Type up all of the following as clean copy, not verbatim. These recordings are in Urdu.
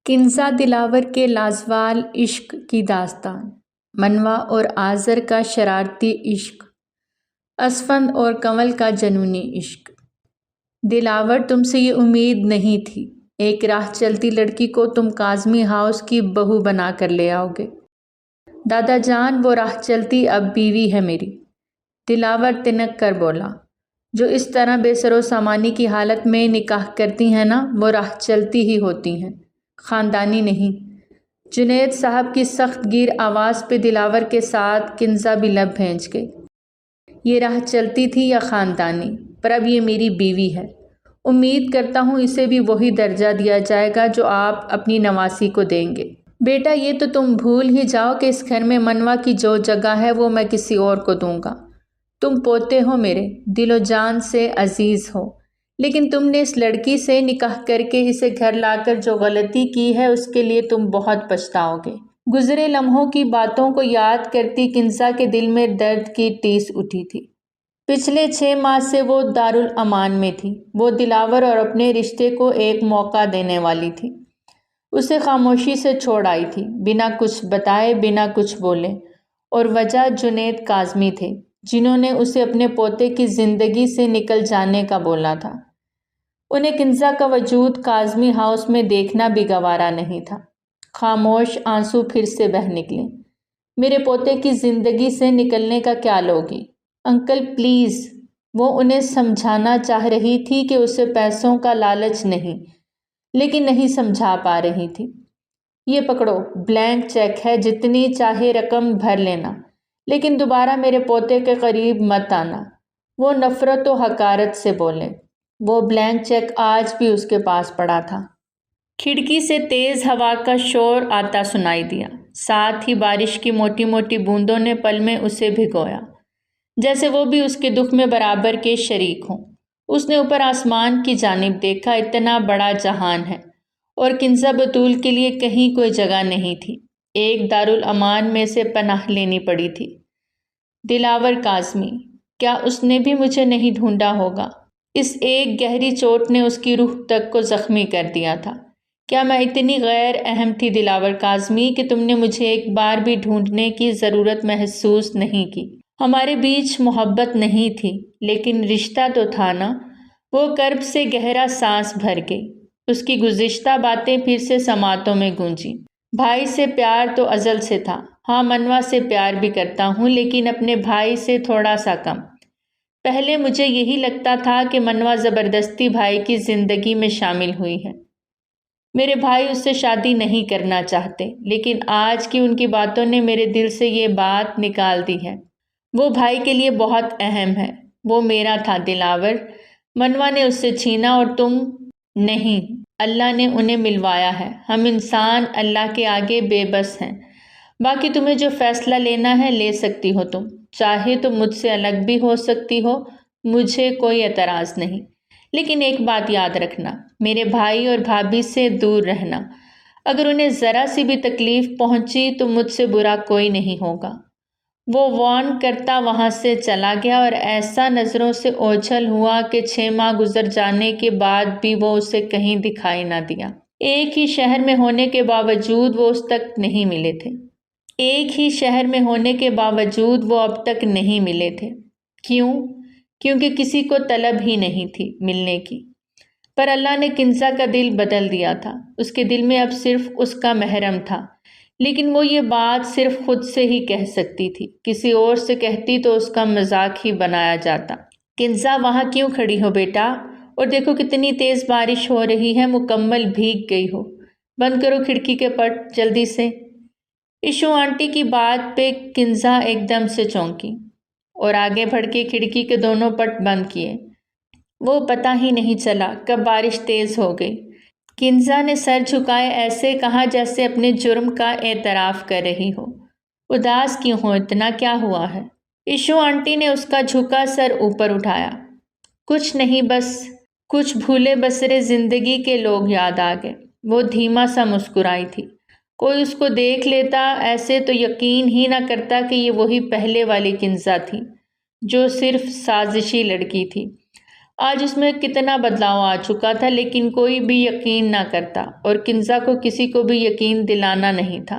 کنزا دلاور کے لازوال عشق کی داستان، منوا اور آذر کا شرارتی عشق، اسفند اور کنول کا جنونی عشق۔ دلاور، تم سے یہ امید نہیں تھی، ایک راہ چلتی لڑکی کو تم کاظمی ہاؤس کی بہو بنا کر لے آؤ گے۔ دادا جان، وہ راہ چلتی اب بیوی ہے میری، دلاور تنک کر بولا۔ جو اس طرح بے سر و سامانی کی حالت میں نکاح کرتی ہیں نا، وہ راہ چلتی ہی ہوتی ہیں، خاندانی نہیں۔ جنید صاحب کی سخت گیر آواز پہ دلاور کے ساتھ کنزا بھی لب بھینچ گئی۔ یہ راہ چلتی تھی یا خاندانی، پر اب یہ میری بیوی ہے۔ امید کرتا ہوں اسے بھی وہی درجہ دیا جائے گا جو آپ اپنی نواسی کو دیں گے۔ بیٹا، یہ تو تم بھول ہی جاؤ کہ اس گھر میں منوا کی جو جگہ ہے وہ میں کسی اور کو دوں گا۔ تم پوتے ہو میرے، دل و جان سے عزیز ہو، لیکن تم نے اس لڑکی سے نکاح کر کے اسے گھر لا کر جو غلطی کی ہے اس کے لیے تم بہت پچھتاؤ گے۔ گزرے لمحوں کی باتوں کو یاد کرتی کنزا کے دل میں درد کی ٹیس اٹھی تھی۔ پچھلے 6 ماہ سے وہ دارالامان میں تھی۔ وہ دلاور اور اپنے رشتے کو ایک موقع دینے والی تھی۔ اسے خاموشی سے چھوڑ آئی تھی، بنا کچھ بتائے، بنا کچھ بولے، اور وجہ جنید کاظمی تھے، جنہوں نے اسے اپنے پوتے کی زندگی سے نکل جانے کا بولا تھا۔ انہیں کنزا کا وجود کاظمی ہاؤس میں دیکھنا بھی گوارا نہیں تھا۔ خاموش آنسو پھر سے بہہ نکلے۔ میرے پوتے کی زندگی سے نکلنے کا کیا لوگی؟ انکل پلیز، وہ انہیں سمجھانا چاہ رہی تھی کہ اسے پیسوں کا لالچ نہیں، لیکن نہیں سمجھا پا رہی تھی۔ یہ پکڑو، بلینک چیک ہے، جتنی چاہے رقم بھر لینا، لیکن دوبارہ میرے پوتے کے قریب مت آنا۔ وہ نفرت و حقارت سے بولے۔ وہ بلینک چیک آج بھی اس کے پاس پڑا تھا۔ کھڑکی سے تیز ہوا کا شور آتا سنائی دیا، ساتھ ہی بارش کی موٹی موٹی بوندوں نے پل میں اسے بھگویا، جیسے وہ بھی اس کے دکھ میں برابر کے شریک ہوں۔ اس نے اوپر آسمان کی جانب دیکھا، اتنا بڑا جہان ہے، اور کنزا بطول کے لیے کہیں کوئی جگہ نہیں تھی، ایک دارالامان میں سے پناہ لینی پڑی تھی۔ دلاور کاظمی، کیا اس نے بھی مجھے نہیں ڈھونڈا ہوگا؟ اس ایک گہری چوٹ نے اس کی روح تک کو زخمی کر دیا تھا۔ کیا میں اتنی غیر اہم تھی دلاور کاظمی کہ تم نے مجھے ایک بار بھی ڈھونڈنے کی ضرورت محسوس نہیں کی؟ ہمارے بیچ محبت نہیں تھی، لیکن رشتہ تو تھا نا۔ وہ کرب سے گہرا سانس بھر گئی۔ اس کی گزشتہ باتیں پھر سے سماعتوں میں گونجیں۔ بھائی سے پیار تو ازل سے تھا۔ ہاں، منوا سے پیار بھی کرتا ہوں، لیکن اپنے بھائی سے تھوڑا سا کم۔ پہلے مجھے یہی لگتا تھا کہ منوا زبردستی بھائی کی زندگی میں شامل ہوئی ہے۔ میرے بھائی اس سے شادی نہیں کرنا چاہتے، لیکن آج کی ان کی باتوں نے میرے دل سے یہ بات نکال دی ہے۔ وہ بھائی کے لیے بہت اہم ہے۔ وہ میرا تھا دلاور، منوا نے اس سے چھینا، اور تم نہیں، اللہ نے انہیں ملوایا ہے۔ ہم انسان اللہ کے آگے بے بس ہیں۔ باقی تمہیں جو فیصلہ لینا ہے لے سکتی ہو تم، چاہے تو مجھ سے الگ بھی ہو سکتی ہو، مجھے کوئی اعتراض نہیں، لیکن ایک بات یاد رکھنا، میرے بھائی اور بھابھی سے دور رہنا۔ اگر انہیں ذرا سی بھی تکلیف پہنچی تو مجھ سے برا کوئی نہیں ہوگا۔ وہ وارن کرتا وہاں سے چلا گیا، اور ایسا نظروں سے اوجھل ہوا کہ 6 ماہ گزر جانے کے بعد بھی وہ اسے کہیں دکھائی نہ دیا۔ ایک ہی شہر میں ہونے کے باوجود وہ اس تک نہیں ملے تھے۔ ایک ہی شہر میں ہونے کے باوجود وہ اب تک نہیں ملے تھے۔ کیوں؟ کیونکہ کسی کو طلب ہی نہیں تھی ملنے کی۔ پر اللہ نے کنزا کا دل بدل دیا تھا۔ اس کے دل میں اب صرف اس کا محرم تھا، لیکن وہ یہ بات صرف خود سے ہی کہہ سکتی تھی، کسی اور سے کہتی تو اس کا مذاق ہی بنایا جاتا۔ کنزا، وہاں کیوں کھڑی ہو بیٹا؟ اور دیکھو کتنی تیز بارش ہو رہی ہے، مکمل بھیگ گئی ہو۔ بند کرو کھڑکی کے پٹ جلدی سے۔ ایشو آنٹی کی بات پہ کنزا ایک دم سے چونکی اور آگے بڑھ کے کھڑکی کے دونوں پٹ بند کیے۔ وہ پتہ ہی نہیں چلا کب بارش تیز ہو گئی۔ کنزا نے سر جھکائے ایسے کہا جیسے اپنے جرم کا اعتراف کر رہی ہو۔ اداس کیوں ہو؟ اتنا کیا ہوا ہے؟ ایشو آنٹی نے اس کا جھکا سر اوپر اٹھایا۔ کچھ نہیں، بس کچھ بھولے بسرے زندگی کے لوگ یاد آ گئے۔ وہ دھیما سا مسکرائی تھی۔ کوئی اس کو دیکھ لیتا ایسے تو یقین ہی نہ کرتا کہ یہ وہی پہلے والی کنزا تھی، جو صرف سازشی لڑکی تھی۔ آج اس میں کتنا بدلاؤ آ چکا تھا، لیکن کوئی بھی یقین نہ کرتا اور کنزا کو کسی کو بھی یقین دلانا نہیں تھا۔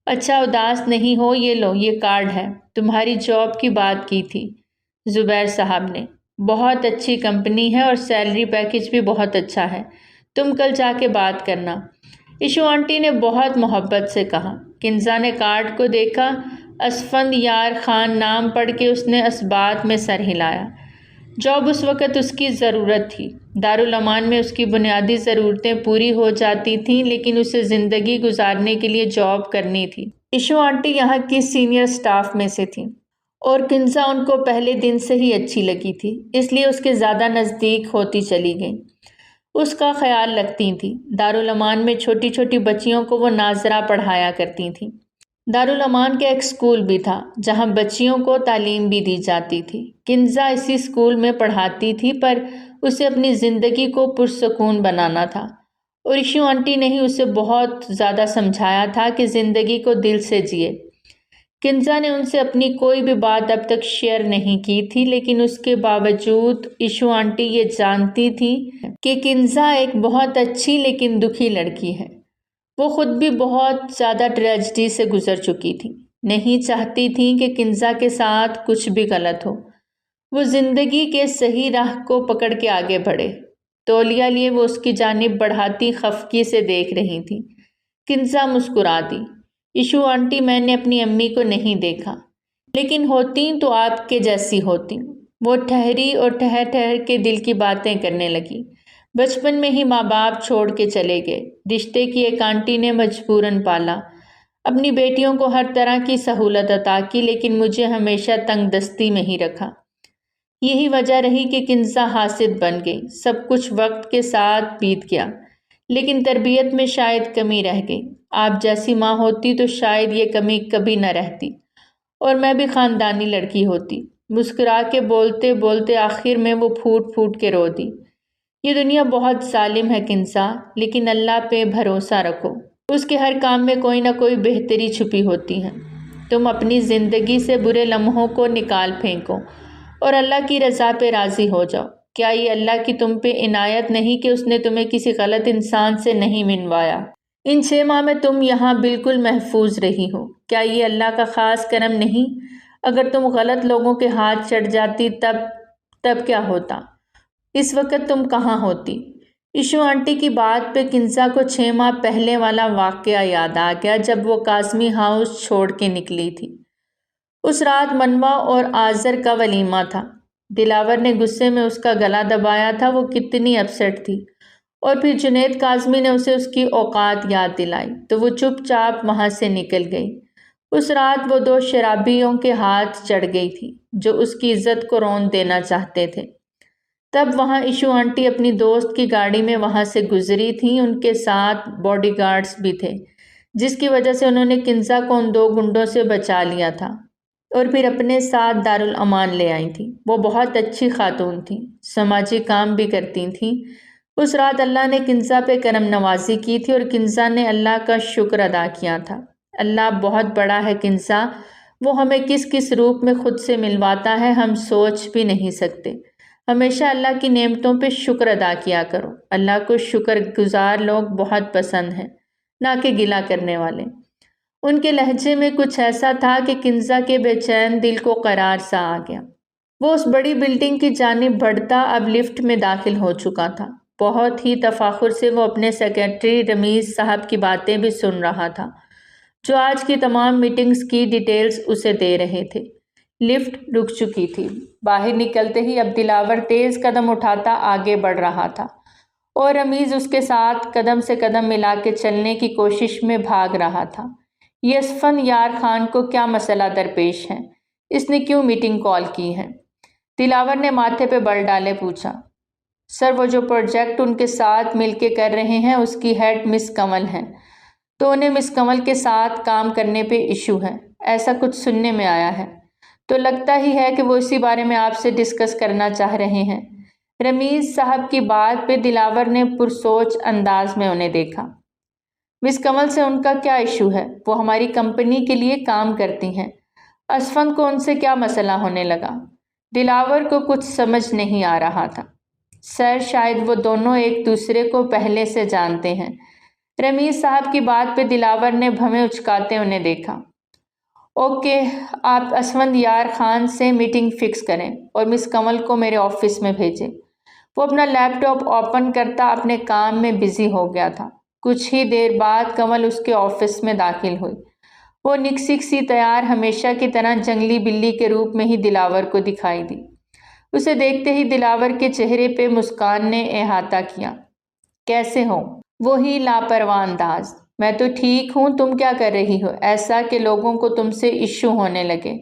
اچھا اداس نہیں ہو، یہ لو، یہ کارڈ ہے۔ تمہاری جاب کی بات کی تھی زبیر صاحب نے، بہت اچھی کمپنی ہے اور سیلری پیکیج بھی بہت اچھا ہے، تم کل جا کے بات کرنا، ایشو آنٹی نے بہت محبت سے کہا۔ کنزا نے کارڈ کو دیکھا، اسفند یار خان نام پڑھ کے اس نے اسبات میں سر ہلایا۔ جاب اس وقت اس کی ضرورت تھی، دارالامان میں اس کی بنیادی ضرورتیں پوری ہو جاتی تھیں، لیکن اسے زندگی گزارنے کے لیے جاب کرنی تھی۔ ایشو آنٹی یہاں کی سینئر سٹاف میں سے تھیں اور کنزا ان کو پہلے دن سے ہی اچھی لگی تھی، اس لیے اس کے زیادہ نزدیک ہوتی چلی گئیں، اس کا خیال رکھتی تھیں۔ دارالامان میں چھوٹی چھوٹی بچیوں کو وہ ناظرہ پڑھایا کرتی تھیں۔ دارالامان کا ایک اسکول بھی تھا جہاں بچیوں کو تعلیم بھی دی جاتی تھی۔ کنزا اسی اسکول میں پڑھاتی تھی، پر اسے اپنی زندگی کو پرسکون بنانا تھا اور ایشو آنٹی نے ہی اسے بہت زیادہ سمجھایا تھا کہ زندگی کو دل سے جیے۔ کنزا نے ان سے اپنی کوئی بھی بات اب تک شیئر نہیں کی تھی، لیکن اس کے باوجود ایشو آنٹی یہ جانتی تھی کہ کنزا ایک بہت اچھی لیکن دکھی لڑکی ہے۔ وہ خود بھی بہت زیادہ ٹریجڈی سے گزر چکی تھی، نہیں چاہتی تھیں کہ کنزا کے ساتھ کچھ بھی غلط ہو، وہ زندگی کے صحیح راہ کو پکڑ کے آگے بڑھے۔ تولیہ لیے وہ اس کی جانب بڑھاتی خفگی سے دیکھ رہی تھی۔ کنزا مسکرا دی۔ ایشو آنٹی، میں نے اپنی امی کو نہیں دیکھا، لیکن ہوتی تو آپ کے جیسی ہوتی۔ وہ ٹھہری اور ٹھہر ٹھہر کے دل کی باتیں کرنے لگی۔ بچپن میں ہی ماں باپ چھوڑ کے چلے گئے، رشتے کی ایک آنٹی نے مجبوراً پالا، اپنی بیٹیوں کو ہر طرح کی سہولت عطا کی، لیکن مجھے ہمیشہ تنگ دستی میں ہی رکھا۔ یہی وجہ رہی کہ کنزا حاسد بن گئی۔ سب کچھ وقت کے ساتھ بیت گیا، لیکن تربیت میں شاید کمی رہ گئی۔ آپ جیسی ماں ہوتی تو شاید یہ کمی کبھی نہ رہتی اور میں بھی خاندانی لڑکی ہوتی۔ مسکرا کے بولتے بولتے آخر میں وہ پھوٹ پھوٹ کے رو دی۔ یہ دنیا بہت ظالم ہے کنزا، لیکن اللہ پہ بھروسہ رکھو، اس کے ہر کام میں کوئی نہ کوئی بہتری چھپی ہوتی ہے۔ تم اپنی زندگی سے برے لمحوں کو نکال پھینکو اور اللہ کی رضا پہ راضی ہو جاؤ۔ کیا یہ اللہ کی تم پہ عنایت نہیں کہ اس نے تمہیں کسی غلط انسان سے نہیں منوایا؟ ان 6 ماہ میں تم یہاں بالکل محفوظ رہی ہو۔ کیا یہ اللہ کا خاص کرم نہیں؟ اگر تم غلط لوگوں کے ہاتھ چڑھ جاتی تب کیا ہوتا؟ اس وقت تم کہاں ہوتی؟ ایشو آنٹی کی بات پہ کنزا کو 6 ماہ پہلے والا واقعہ یاد آ گیا جب وہ کاظمی ہاؤس چھوڑ کے نکلی تھی۔ اس رات منوا اور آذر کا ولیمہ تھا۔ دلاور نے غصے میں اس کا گلا دبایا تھا، وہ کتنی اپسیٹ تھی، اور پھر جنید کاظمی نے اسے اس کی اوقات یاد دلائی تو وہ چپ چاپ وہاں سے نکل گئی۔ اس رات وہ 2 شرابیوں کے ہاتھ چڑھ گئی تھی جو اس کی عزت کو رون دینا چاہتے تھے۔ تب وہاں ایشو آنٹی اپنی دوست کی گاڑی میں وہاں سے گزری تھیں، ان کے ساتھ باڈی گارڈز بھی تھے، جس کی وجہ سے انہوں نے کنزا کو ان 2 گنڈوں سے بچا لیا تھا اور پھر اپنے ساتھ دارالامان لے آئی تھیں۔ وہ بہت اچھی خاتون تھیں، سماجی کام بھی کرتی تھیں۔ اس رات اللہ نے کنزا پہ کرم نوازی کی تھی اور کنزا نے اللہ کا شکر ادا کیا تھا۔ اللہ بہت بڑا ہے کنزا، وہ ہمیں کس کس روپ میں خود سے ملواتا ہے ہم سوچ بھی نہیں سکتے۔ ہمیشہ اللہ کی نعمتوں پہ شکر ادا کیا کرو۔ اللہ کو شکر گزار لوگ بہت پسند ہیں، نہ کہ گلہ کرنے والے۔ ان کے لہجے میں کچھ ایسا تھا کہ کنزا کے بے چین دل کو قرار سا آ گیا۔ وہ اس بڑی بلڈنگ کی جانب بڑھتا اب لفٹ میں داخل ہو چکا تھا۔ بہت ہی تفاخر سے وہ اپنے سیکرٹری رمیز صاحب کی باتیں بھی سن رہا تھا، جو آج کی تمام میٹنگز کی ڈیٹیلز اسے دے رہے تھے۔ لفٹ رک چکی تھی۔ باہر نکلتے ہی اب دلاور تیز قدم اٹھاتا آگے بڑھ رہا تھا اور رمیز اس کے ساتھ قدم سے قدم ملا کے چلنے کی کوشش میں بھاگ رہا تھا۔ یہ اسفند یار خان کو کیا مسئلہ درپیش ہے؟ اس نے کیوں میٹنگ کال کی ہے؟ دلاور نے ماتھے پہ بل ڈالے پوچھا۔ سر، وہ جو پروجیکٹ ان کے ساتھ مل کے کر رہے ہیں اس کی ہیڈ مس کنول ہیں، تو انہیں مس کنول کے ساتھ کام کرنے پہ ایشو ہے، ایسا کچھ سننے میں آیا ہے، تو لگتا ہی ہے کہ وہ اسی بارے میں آپ سے ڈسکس کرنا چاہ رہے ہیں۔ رمیز صاحب کی بات پہ دلاور نے پرسوچ انداز میں انہیں دیکھا۔ مس کنول سے ان کا کیا ایشو ہے؟ وہ ہماری کمپنی کے لیے کام کرتی ہیں، اسفند کو ان سے کیا مسئلہ ہونے لگا؟ دلاور کو کچھ سمجھ نہیں آ رہا تھا۔ سر شاید وہ دونوں ایک دوسرے کو پہلے سے جانتے ہیں۔ رمیز صاحب کی بات پہ دلاور نے بھویں اچکاتے انہیں دیکھا۔ اوکے، آپ اسفند یار خان سے میٹنگ فکس کریں اور مس کنول کو میرے آفس میں بھیجیں۔ وہ اپنا لیپ ٹاپ اوپن کرتا اپنے کام میں بزی ہو گیا تھا۔ کچھ ہی دیر بعد کنول اس کے آفس میں داخل ہوئی۔ وہ نکسک سی تیار ہمیشہ کی طرح جنگلی بلی کے روپ میں ہی دلاور کو دکھائی دی۔ اسے دیکھتے ہی دلاور کے چہرے پہ مسکان نے احاطہ کیا۔ کیسے ہو؟ وہی لاپرواہ انداز۔ میں تو ٹھیک ہوں، تم کیا کر رہی ہو؟ ایسا کہ لوگوں کو تم سے ایشو ہونے لگے۔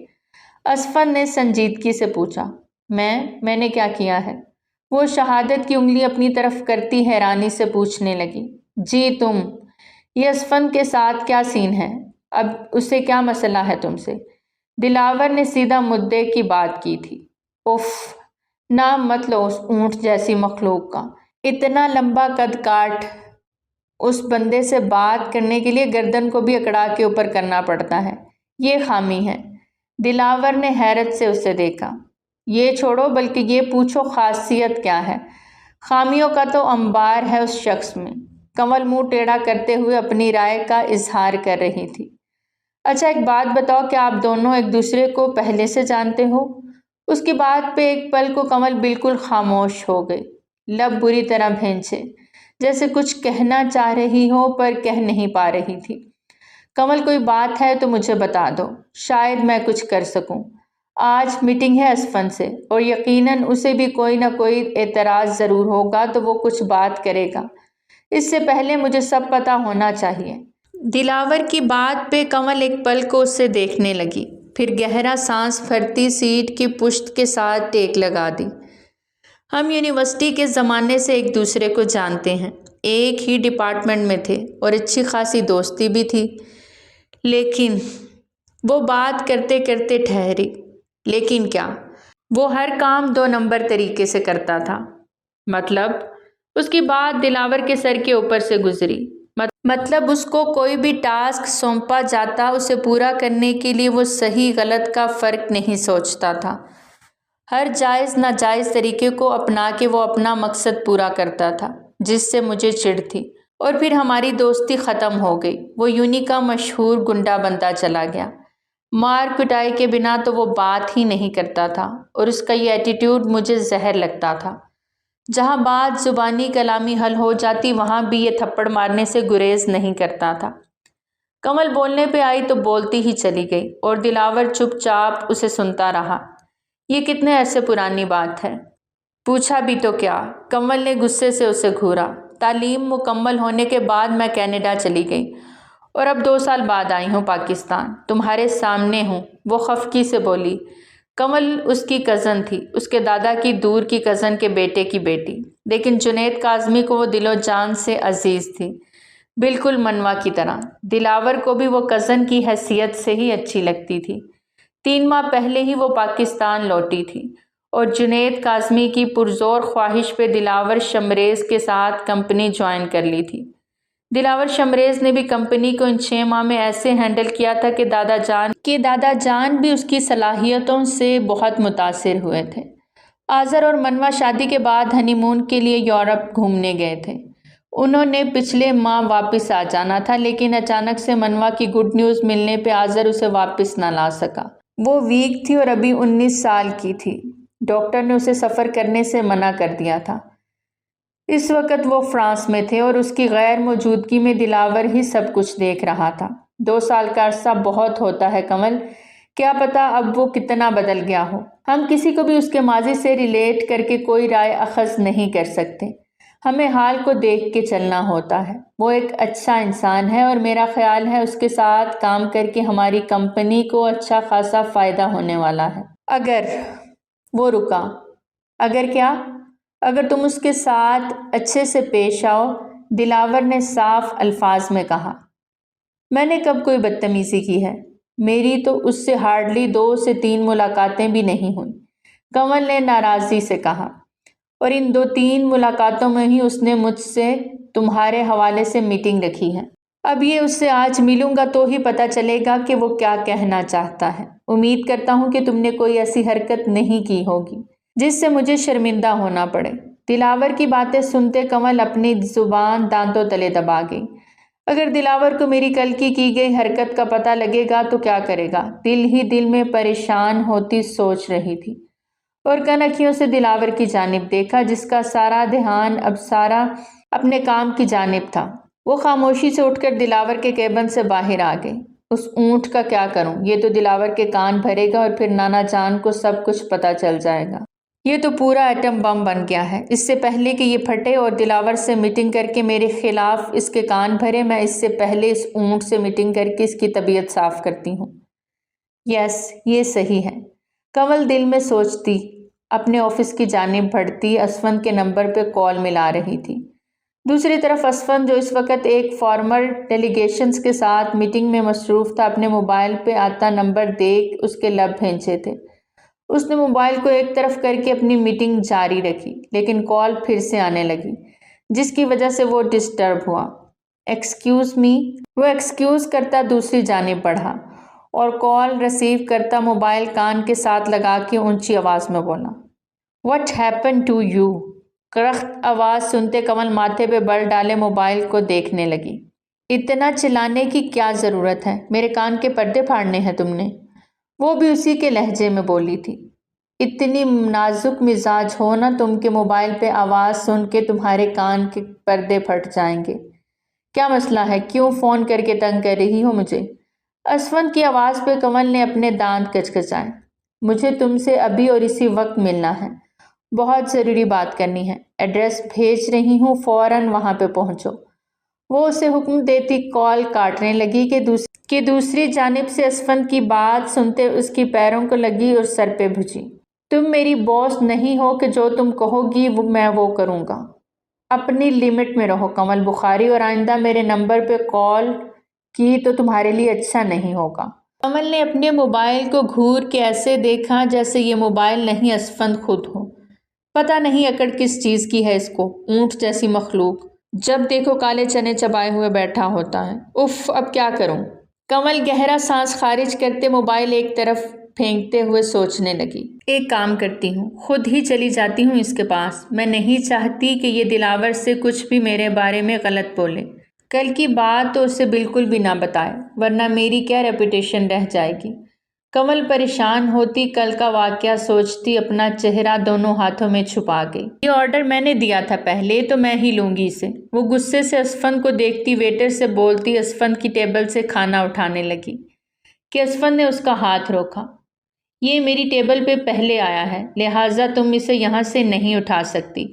اسفند نے سنجیدگی سے پوچھا۔ میں نے کیا کیا ہے؟ وہ شہادت کی انگلی اپنی طرف کرتی حیرانی سے پوچھنے لگی۔ جی تم، یہ اسفند کے ساتھ کیا سین ہے؟ اب اسے کیا مسئلہ ہے تم سے؟ دلاور نے سیدھا مدعے کی بات کی تھی۔ اف، نام مت لو اس اونٹ جیسی مخلوق کا۔ اتنا لمبا قد کاٹ اس بندے سے بات کرنے کے لیے گردن کو بھی اکڑا کے اوپر کرنا پڑتا ہے۔ یہ خامی ہے۔ دلاور نے حیرت سے اسے دیکھا۔ یہ چھوڑو، بلکہ یہ پوچھو خاصیت کیا ہے؟ خامیوں کا تو انبار ہے اس شخص میں۔ کنول منہ ٹیڑھا کرتے ہوئے اپنی رائے کا اظہار کر رہی تھی۔ اچھا ایک بات بتاؤ کہ آپ دونوں ایک دوسرے کو پہلے سے جانتے ہو؟ اس کی بات پہ ایک پل کو کنول بالکل خاموش ہو گئی، لب بری طرح بھینچے، جیسے کچھ کہنا چاہ رہی ہو پر کہہ نہیں پا رہی تھی۔ کنول کوئی بات ہے تو مجھے بتا دو، شاید میں کچھ کر سکوں۔ آج میٹنگ ہے اسفند سے اور یقیناً اسے بھی کوئی نہ کوئی اعتراض ضرور ہوگا تو وہ کچھ بات کرے گا۔ اس سے پہلے مجھے سب پتہ ہونا چاہیے۔ دلاور کی بات پہ کنول ایک پل کو اس سے دیکھنے لگی، پھر گہرا سانس بھرتی سیٹ کی پشت کے ساتھ ٹیک لگا دی۔ ہم یونیورسٹی کے زمانے سے ایک دوسرے کو جانتے ہیں، ایک ہی ڈپارٹمنٹ میں تھے اور اچھی خاصی دوستی بھی تھی۔ لیکن وہ بات کرتے کرتے ٹھہری۔ لیکن کیا؟ وہ ہر کام 2 نمبر طریقے سے کرتا تھا۔ مطلب؟ اس کی بات دلاور کے سر کے اوپر سے گزری۔ مطلب اس کو کوئی بھی ٹاسک سونپا جاتا اسے پورا کرنے کے لیے وہ صحیح غلط کا فرق نہیں سوچتا تھا۔ ہر جائز ناجائز طریقے کو اپنا کے وہ اپنا مقصد پورا کرتا تھا، جس سے مجھے چڑ تھی، اور پھر ہماری دوستی ختم ہو گئی۔ وہ یونی کا مشہور گنڈا بنتا چلا گیا۔ مار کٹائی کے بنا تو وہ بات ہی نہیں کرتا تھا، اور اس کا یہ ایٹیٹیوڈ مجھے زہر لگتا تھا۔ جہاں بات زبانی کلامی حل ہو جاتی وہاں بھی یہ تھپڑ مارنے سے گریز نہیں کرتا تھا۔ کنول بولنے پہ آئی تو بولتی ہی چلی گئی اور دلاور چپ چاپ اسے سنتا رہا۔ یہ کتنے عرصے پرانی بات ہے؟ پوچھا بھی تو کیا؟ کنول نے غصے سے اسے گھورا۔ تعلیم مکمل ہونے کے بعد میں کینیڈا چلی گئی اور اب 2 سال بعد آئی ہوں پاکستان۔ تمہارے سامنے ہوں، وہ خفگی سے بولی۔ کنول اس کی کزن تھی، اس کے دادا کی دور کی کزن کے بیٹے کی بیٹی، لیکن جنید کاظمی کو وہ دل و جان سے عزیز تھی، بالکل منوا کی طرح۔ دلاور کو بھی وہ کزن کی حیثیت سے ہی اچھی لگتی تھی۔ 3 ماہ پہلے ہی وہ پاکستان لوٹی تھی اور جنید کاظمی کی پرزور خواہش پہ دلاور شمریز کے ساتھ کمپنی جوائن کر لی تھی۔ دلاور شمریز نے بھی کمپنی کو ان 6 ماہ میں ایسے ہینڈل کیا تھا کہ دادا جان بھی اس کی صلاحیتوں سے بہت متاثر ہوئے تھے۔ آذر اور منوا شادی کے بعد ہنی مون کے لیے یورپ گھومنے گئے تھے۔ انہوں نے پچھلے ماہ واپس آ جانا تھا، لیکن اچانک سے منوا کی گڈ نیوز ملنے پہ آذر اسے واپس نہ لا سکا۔ وہ ویک تھی اور ابھی 19 سال کی تھی۔ ڈاکٹر نے اسے سفر کرنے سے منع کر دیا تھا۔ اس وقت وہ فرانس میں تھے اور اس کی غیر موجودگی میں دلاور ہی سب کچھ دیکھ رہا تھا۔ 2 سال کا عرصہ بہت ہوتا ہے کنول، کیا پتا اب وہ کتنا بدل گیا ہو۔ ہم کسی کو بھی اس کے ماضی سے ریلیٹ کر کے کوئی رائے اخذ نہیں کر سکتے، ہمیں حال کو دیکھ کے چلنا ہوتا ہے۔ وہ ایک اچھا انسان ہے اور میرا خیال ہے اس کے ساتھ کام کر کے ہماری کمپنی کو اچھا خاصا فائدہ ہونے والا ہے۔ اگر وہ رکا۔ اگر کیا؟ اگر تم اس کے ساتھ اچھے سے پیش آؤ، دلاور نے صاف الفاظ میں کہا۔ میں نے کب کوئی بدتمیزی کی ہے؟ میری تو اس سے ہارڈلی 2 سے 3 ملاقاتیں بھی نہیں ہوئیں، کنول نے ناراضی سے کہا، اور ان 2-3 ملاقاتوں میں ہی اس نے مجھ سے تمہارے حوالے سے میٹنگ رکھی ہے۔ اب یہ اس سے آج ملوں گا تو ہی پتہ چلے گا کہ وہ کیا کہنا چاہتا ہے۔ امید کرتا ہوں کہ تم نے کوئی ایسی حرکت نہیں کی ہوگی جس سے مجھے شرمندہ ہونا پڑے۔ دلاور کی باتیں سنتے کنول اپنی زبان دانتوں تلے دبا گئی۔ اگر دلاور کو میری کل کی گئی حرکت کا پتہ لگے گا تو کیا کرے گا؟ دل ہی دل میں پریشان ہوتی سوچ رہی تھی اور کنکھیوں سے دلاور کی جانب دیکھا جس کا سارا دھیان اب سارا اپنے کام کی جانب تھا۔ وہ خاموشی سے اٹھ کر دلاور کے کیبن سے باہر آ گئی۔ اس اونٹ کا کیا کروں؟ یہ تو دلاور کے کان بھرے گا اور پھر نانا جان کو سب کچھ پتہ چل جائے گا۔ یہ تو پورا ایٹم بم بن گیا ہے۔ اس سے پہلے کہ یہ پھٹے اور دلاور سے میٹنگ کر کے میرے خلاف اس کے کان بھرے، میں اس سے پہلے اس اونٹ سے میٹنگ کر کے اس کی طبیعت صاف کرتی ہوں۔ یس، یہ صحیح ہے، کنول دل میں سوچتی اپنے آفس کی جانب بڑھتی۔ اسفند کے نمبر پہ کال ملا رہی تھی۔ دوسری طرف اسفند جو اس وقت ایک فارمر ڈیلیگیشنز کے ساتھ میٹنگ میں مصروف تھا، اپنے موبائل پہ آتا نمبر دیکھ اس کے لب بھینچے تھے۔ اس نے موبائل کو ایک طرف کر کے اپنی میٹنگ جاری رکھی، لیکن کال پھر سے آنے لگی جس کی وجہ سے وہ ڈسٹرب ہوا۔ ایکسکیوز می، وہ ایکسکیوز کرتا دوسری جانب بڑھا اور کال ریسیو کرتا موبائل کان کے ساتھ لگا کے اونچی آواز میں بولا، واٹ ہیپن ٹو یو؟ کرخت آواز سنتے کنول ماتھے پہ بل ڈالے موبائل کو دیکھنے لگی۔ اتنا چلانے کی کیا ضرورت ہے؟ میرے کان کے پردے پھاڑنے ہیں تم نے؟ وہ بھی اسی کے لہجے میں بولی تھی۔ اتنی نازک مزاج ہو نا تم کہ موبائل پہ آواز سن کے تمہارے کان کے پردے پھٹ جائیں گے۔ کیا مسئلہ ہے؟ کیوں فون کر کے تنگ کر رہی ہو مجھے؟ اسفند کی آواز پہ کنول نے اپنے دانت کچکچائے۔ مجھے تم سے ابھی اور اسی وقت ملنا ہے، بہت ضروری بات کرنی ہے۔ ایڈریس بھیج رہی ہوں، فوراً وہاں پہ پہنچو۔ وہ اسے حکم دیتی کال کاٹنے لگی کہ دوسری جانب سے اسفند کی بات سنتے اس کی پیروں کو لگی اور سر پہ بھجی۔ تم میری باس نہیں ہو کہ جو تم کہو گی میں وہ کروں گا۔ اپنی لمٹ میں رہو کنول بخاری، اور آئندہ میرے نمبر پہ کال کی تو تمہارے لیے اچھا نہیں ہوگا۔ کنول نے اپنے موبائل کو گھور کے ایسے دیکھا جیسے یہ موبائل نہیں اسفند خود ہو۔ پتہ نہیں اکڑ کس چیز کی ہے اس کو، اونٹ جیسی مخلوق، جب دیکھو کالے چنے چبائے ہوئے بیٹھا ہوتا ہے۔ اف، اب کیا کروں؟ کنول گہرا سانس خارج کرتے موبائل ایک طرف پھینکتے ہوئے سوچنے لگی۔ ایک کام کرتی ہوں، خود ہی چلی جاتی ہوں اس کے پاس۔ میں نہیں چاہتی کہ یہ دلاور سے کچھ بھی میرے بارے میں غلط بولے۔ کل کی بات تو اسے بالکل بھی نہ بتائے، ورنہ میری کیا ریپوٹیشن رہ جائے گی۔ کنول پریشان ہوتی کل کا واقعہ سوچتی اپنا چہرہ دونوں ہاتھوں میں چھپا گئی۔ یہ آرڈر میں نے دیا تھا پہلے، تو میں ہی لوں گی اسے۔ وہ غصے سے اسفند کو دیکھتی ویٹر سے بولتی اسفند کی ٹیبل سے کھانا اٹھانے لگی کہ اسفند نے اس کا ہاتھ روکا۔ یہ میری ٹیبل پہ پہلے آیا ہے، لہٰذا تم اسے یہاں سے نہیں اٹھا سکتی۔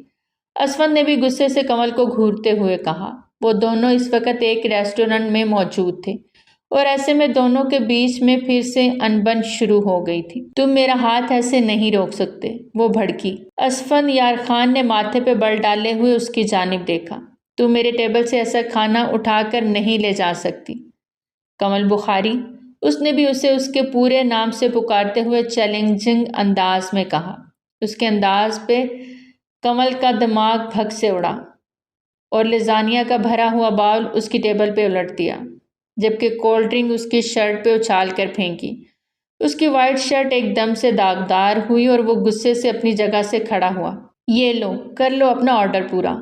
اسفند نے بھی غصے سے کنول کو گھورتے ہوئے کہا۔ وہ دونوں اس وقت ایک ریسٹورنٹ میں موجود تھے اور ایسے میں دونوں کے بیچ میں پھر سے انبن شروع ہو گئی تھی۔ تم میرا ہاتھ ایسے نہیں روک سکتے، وہ بھڑکی۔ اسفند یار خان نے ماتھے پہ بل ڈالے ہوئے اس کی جانب دیکھا۔ تم میرے ٹیبل سے ایسا کھانا اٹھا کر نہیں لے جا سکتی۔ کنول بخاری، اس نے بھی اسے اس کے پورے نام سے پکارتے ہوئے چیلنجنگ انداز میں کہا۔ اس کے انداز پہ کنول کا دماغ بھگ سے اڑا اور لزانیہ کا بھرا ہوا باؤل اس کی ٹیبل پہ الٹ دیا، جبکہ کولڈ ڈرنک اس کی شرٹ پہ اچھال کر پھینکی۔ اس کی وائٹ شرٹ ایک دم سے داغدار ہوئی اور وہ غصے سے اپنی جگہ سے کھڑا ہوا۔ یہ لو، کر لو اپنا آرڈر پورا،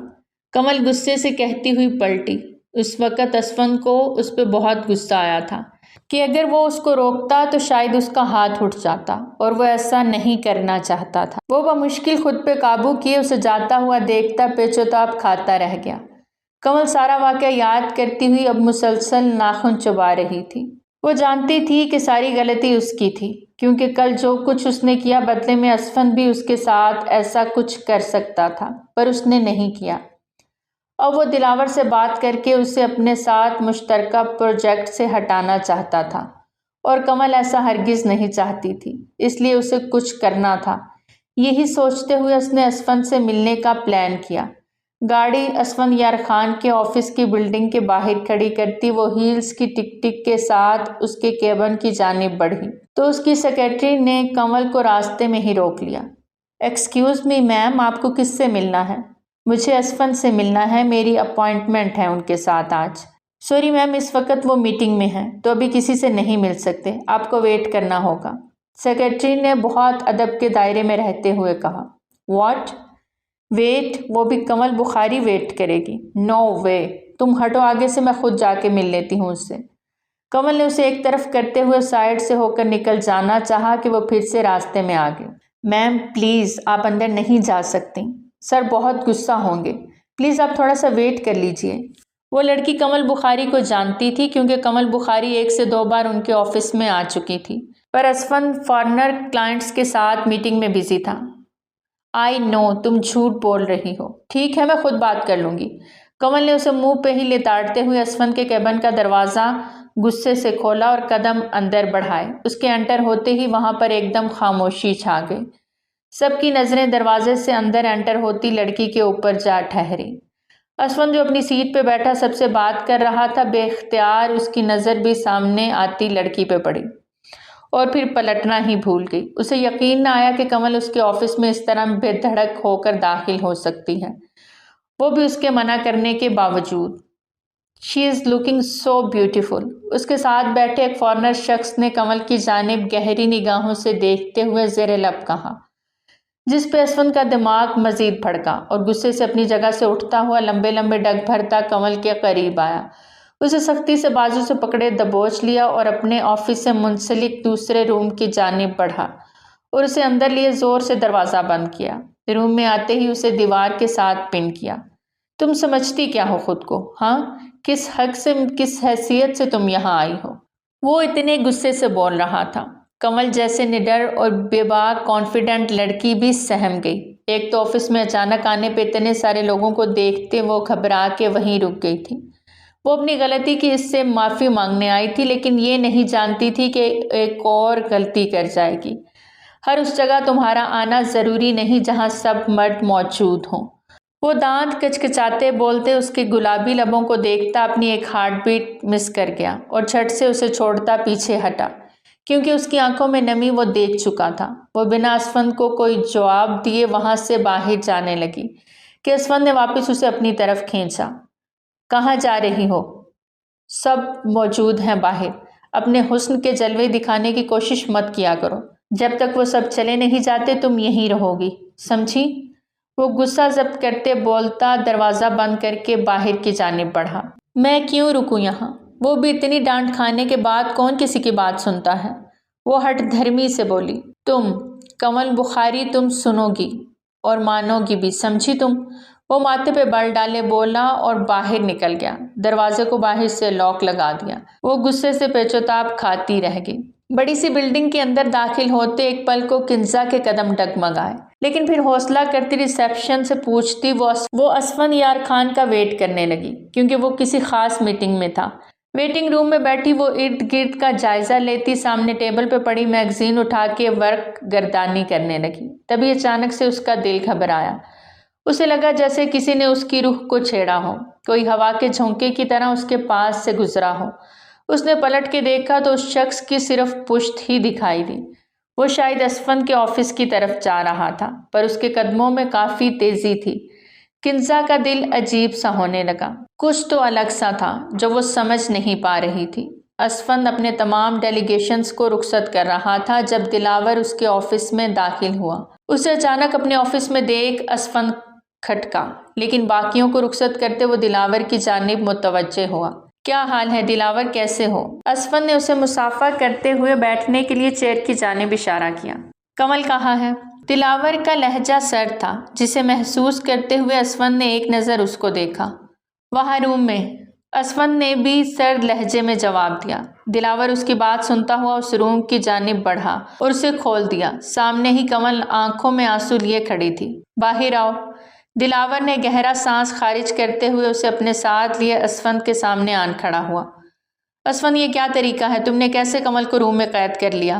کنول غصے سے کہتی ہوئی پلٹی۔ اس وقت اسفند کو اس پہ بہت غصہ آیا تھا کہ اگر وہ اس کو روکتا تو شاید اس کا ہاتھ اٹھ جاتا، اور وہ ایسا نہیں کرنا چاہتا تھا۔ وہ بمشکل خود پہ قابو کیے اسے جاتا ہوا دیکھتا پیچ و تاب کھاتا رہ گیا۔ کنول سارا واقعہ یاد کرتی ہوئی اب مسلسل ناخن چبا رہی تھی۔ وہ جانتی تھی کہ ساری غلطی اس کی تھی، کیونکہ کل جو کچھ اس نے کیا بدلے میں اسفند بھی اس کے ساتھ ایسا کچھ کر سکتا تھا، پر اس نے نہیں کیا۔ اب وہ دلاور سے بات کر کے اسے اپنے ساتھ مشترکہ پروجیکٹ سے ہٹانا چاہتا تھا، اور کنول ایسا ہرگز نہیں چاہتی تھی، اس لیے اسے کچھ کرنا تھا۔ یہی سوچتے ہوئے اس نے اسفند سے ملنے کا پلان کیا۔ گاڑی اسفند یار خان کے آفس کی بلڈنگ کے باہر کھڑی کرتی وہ ہیلز کی ٹک ٹک کے ساتھ اس کے کیبن کی جانب بڑھی تو اس کی سیکرٹری نے کنول کو راستے میں ہی روک لیا۔ ایکسکیوز می میم، آپ کو کس سے ملنا ہے؟ مجھے اسفند سے ملنا ہے، میری اپائنٹمنٹ ہے ان کے ساتھ آج۔ سوری میم، اس وقت وہ میٹنگ میں ہیں تو ابھی کسی سے نہیں مل سکتے، آپ کو ویٹ کرنا ہوگا، سیکرٹری نے بہت ادب کے دائرے میں رہتے ہوئے کہا۔ واٹ؟ ویٹ، وہ بھی کمل بخاری ویٹ کرے گی؟ نو وے، تم ہٹو آگے سے، میں خود جا کے مل لیتی ہوں اس سے۔ کمل نے اسے ایک طرف کرتے ہوئے سائڈ سے ہو کر نکل جانا چاہا کہ وہ پھر سے راستے میں آ گئی۔ میم پلیز، آپ اندر نہیں جا سکتی، سر بہت غصہ ہوں گے، پلیز آپ تھوڑا سا ویٹ کر لیجئے۔ وہ لڑکی کمل بخاری کو جانتی تھی کیونکہ کمل بخاری 1 سے 2 بار ان کے آفس میں آ چکی تھی، پر اسفند فارنر کلائنٹس کے ساتھ میٹنگ میں بزی تھا۔ آئی نو، تم جھوٹ بول رہی ہو۔ ٹھیک ہے، میں خود بات کر لوں گی۔ کمل نے اسے منہ پہ ہی لتاڑتے ہوئے اسفند کے کیبن کا دروازہ غصے سے کھولا اور قدم اندر بڑھائے۔ اس کے انٹر ہوتے ہی وہاں پر ایک دم خاموشی چھا گئی۔ سب کی نظریں دروازے سے اندر انٹر ہوتی لڑکی کے اوپر جا ٹھہری۔ اسفند جو اپنی سیٹ پہ بیٹھا سب سے بات کر رہا تھا، بے اختیار اس کی نظر بھی سامنے آتی لڑکی پہ پڑی اور پھر پلٹنا ہی بھول گئی۔ اسے یقین نہ آیا کہ کمل اس کے آفس میں اس طرح بے دھڑک ہو کر داخل ہو سکتی ہے، وہ بھی اس کے منع کرنے کے باوجود۔ شی از لکنگ سو بیوٹیفل، اس کے ساتھ بیٹھے ایک فارنر شخص نے کمل کی جانب گہری نگاہوں سے دیکھتے ہوئے زیر لب کہا، جس پہ اسفند کا دماغ مزید بھڑکا اور غصے سے اپنی جگہ سے اٹھتا ہوا لمبے لمبے ڈگ بھرتا کمل کے قریب آیا۔ اسے سختی سے بازو سے پکڑے دبوچ لیا اور اپنے آفس سے منسلک دوسرے روم کی جانب بڑھا اور اسے اندر لیے زور سے دروازہ بند کیا۔ روم میں آتے ہی اسے دیوار کے ساتھ پن کیا۔ تم سمجھتی کیا ہو خود کو؟ ہاں، کس حق سے، کس حیثیت سے تم یہاں آئی ہو؟ وہ اتنے غصے سے بول رہا تھا۔ کمل جیسے نڈر اور بے باک کانفیڈنٹ لڑکی بھی سہم گئی۔ ایک تو آفس میں اچانک آنے پہ اتنے سارے لوگوں کو دیکھتے وہ گھبرا کے وہیں رک گئی تھی۔ وہ اپنی غلطی کی اس سے معافی مانگنے آئی تھی، لیکن یہ نہیں جانتی تھی کہ ایک اور غلطی کر جائے گی۔ ہر اس جگہ تمہارا آنا ضروری نہیں جہاں سب مرد موجود ہوں۔ وہ دانت کچکچاتے بولتے اس کے گلابی لبوں کو دیکھتا اپنی ایک ہارٹ بیٹ مس کر گیا اور جھٹ سے اسے چھوڑتا پیچھے ہٹا، کیونکہ اس کی آنکھوں میں نمی وہ دیکھ چکا تھا۔ وہ بنا اسفند کو کوئی جواب دیے وہاں سے باہر جانے لگی کہ اسفند نے واپس اسے اپنی طرف کھینچا۔ کہاں جا رہی ہو؟ سب موجود ہیں باہر، اپنے حسن کے جلوے دکھانے کی کوشش مت کیا کرو، جب تک وہ سب چلے نہیں جاتے تم یہیں رہو گی، سمجھی؟ وہ غصہ ضبط کرتے بولتا دروازہ بند کر کے باہر کی جانب بڑھا۔ میں کیوں رکوں یہاں؟ وہ بھی اتنی ڈانٹ کھانے کے بعد کون کسی کی بات سنتا ہے؟ وہ ہٹ دھرمی سے بولی۔ تم کمل بخاری، تم سنو گی اور مانو گی بھی، سمجھی تم؟ وہ ماتھے پہ بل ڈالے بولا اور باہر نکل گیا۔ دروازے کو باہر سے لاک لگا دیا۔ وہ غصے سے پیچوتاب کھاتی رہ گئی۔ بڑی سی بلڈنگ کے اندر داخل ہوتے ایک پل کو کنزا کے قدم ڈگمگائے، لیکن پھر حوصلہ کرتی ریسیپشن سے پوچھتی وہ اسفند یار خان کا ویٹ کرنے لگی، کیونکہ وہ کسی خاص میٹنگ میں تھا۔ ویٹنگ روم میں بیٹھی وہ ارد گرد کا جائزہ لیتی سامنے ٹیبل پہ پڑی میگزین اٹھا کے ورق گردانی کرنے لگی۔ تبھی اچانک سے اس کا دل گھبرایا۔ اسے لگا جیسے کسی نے اس کی روح کو چھیڑا ہو، کوئی ہوا کے جھونکے کی طرح اس کے پاس سے گزرا ہو۔ اس نے پلٹ کے دیکھا تو اس شخص کی صرف پشت ہی دکھائی دی۔ وہ شاید اسفند کے آفس کی طرف جا رہا تھا، پر اس کے قدموں میں کافی تیزی تھی۔ کنزا کا دل عجیب سا ہونے لگا۔ کچھ تو الگ سا تھا جو وہ سمجھ نہیں پا رہی تھی۔ اسفند اپنے تمام ڈیلیگیشنز کو رخصت کر رہا تھا جب دلاور اس کے آفس میں داخل ہوا۔ اسے اچانک اپنے آفس میں دیکھ اسفند کھٹکا، لیکن باقیوں کو رخصت کرتے وہ دلاور کی جانب متوجہ ہوا۔ کیا حال ہے دلاور، کیسے ہو؟ اسفند نے اسے مصافحہ کرتے ہوئے بیٹھنے کے لیے چیئر کی جانب اشارہ کیا۔ کمل کہاں ہے؟ دلاور کا لہجہ سرد تھا، جسے محسوس کرتے ہوئے اسفند نے ایک نظر اس کو دیکھا۔ وہاں روم میں، اسفند نے بھی سرد لہجے میں جواب دیا۔ دلاور اس کی بات سنتا ہوا اس روم کی جانب بڑھا اور اسے کھول دیا۔ سامنے ہی کمل آنکھوں میں آنسو لیے کھڑی تھی۔ باہر آؤ۔ دلاور نے گہرا سانس خارج کرتے ہوئے اسے اپنے ساتھ لیے اسفند کے سامنے آن کھڑا ہوا۔ اسفند، یہ کیا طریقہ ہے؟ تم نے کیسے کمل کو روم میں قید کر لیا؟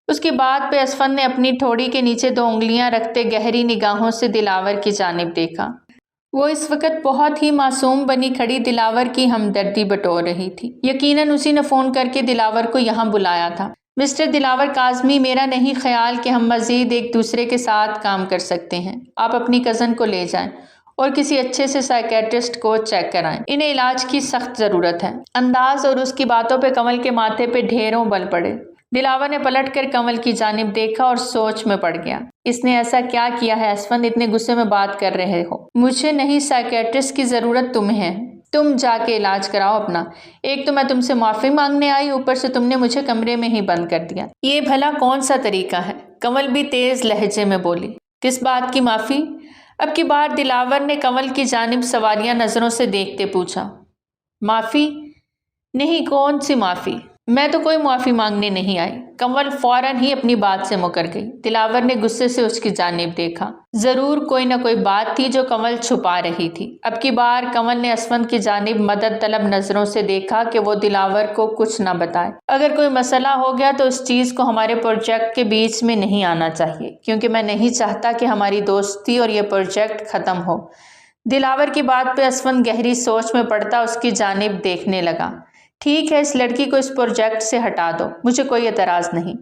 اس کی بات پہ اسفند نے اپنی ٹھوڑی کے نیچے 2 انگلیاں رکھتے گہری نگاہوں سے دلاور کی جانب دیکھا۔ وہ اس وقت بہت ہی معصوم بنی کھڑی دلاور کی ہمدردی بٹور رہی تھی۔ یقیناً اسی نے فون کر کے دلاور کو یہاں بلایا تھا۔ مسٹر دلاور کاظمی، میرا نہیں خیال کہ ہم مزید ایک دوسرے کے ساتھ کام کر سکتے ہیں۔ آپ اپنی کزن کو لے جائیں اور کسی اچھے سے سائیکیٹرسٹ کو چیک کرائیں، انہیں علاج کی سخت ضرورت ہے۔ انداز اور اس کی باتوں پہ کمل کے ماتھے پہ ڈھیروں بل پڑے۔ دلاور نے پلٹ کر کنول کی جانب دیکھا اور سوچ میں پڑ گیا۔ اس نے ایسا کیا کیا ہے اسفند، اتنے غصے میں بات کر رہے ہو؟ مجھے نہیں، سائیکیٹرسٹ کی ضرورت تمہیں ہے، تم جا کے علاج کراؤ اپنا۔ ایک تو میں تم سے معافی مانگنے آئی، اوپر سے تم نے مجھے کمرے میں ہی بند کر دیا۔ یہ بھلا کون سا طریقہ ہے؟ کنول بھی تیز لہجے میں بولی۔ کس بات کی معافی؟ اب کی بار دلاور نے کنول کی جانب سوالیہ نظروں سے دیکھتے پوچھا۔ معافی؟ نہیں، کون سی معافی؟ میں تو کوئی معافی مانگنے نہیں آئی۔ کنول فوراً ہی اپنی بات سے مکر گئی۔ دلاور نے غصے سے اس کی جانب دیکھا۔ ضرور کوئی نہ کوئی بات تھی جو کنول چھپا رہی تھی۔ اب کی بار کنول نے اسفند کی جانب مدد طلب نظروں سے دیکھا کہ وہ دلاور کو کچھ نہ بتائے۔ اگر کوئی مسئلہ ہو گیا تو اس چیز کو ہمارے پروجیکٹ کے بیچ میں نہیں آنا چاہیے، کیونکہ میں نہیں چاہتا کہ ہماری دوستی اور یہ پروجیکٹ ختم ہو۔ دلاور کی بات پہ اسفند گہری سوچ میں پڑتا اس کی جانب دیکھنے لگا۔ ٹھیک ہے، اس لڑکی کو اس پروجیکٹ سے ہٹا دو، مجھے کوئی اعتراض نہیں۔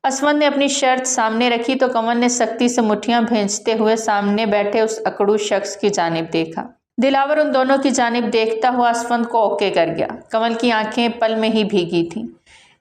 اسفند نے اپنی شرط سامنے رکھی تو کنول نے سختی سے مٹھیاں بھینچتے ہوئے سامنے بیٹھے اس اکڑو شخص کی جانب دیکھا۔ دلاور ان دونوں کی جانب دیکھتا ہوا اسفند کو اوکے کر گیا۔ کنول کی آنکھیں پل میں ہی بھیگی تھیں۔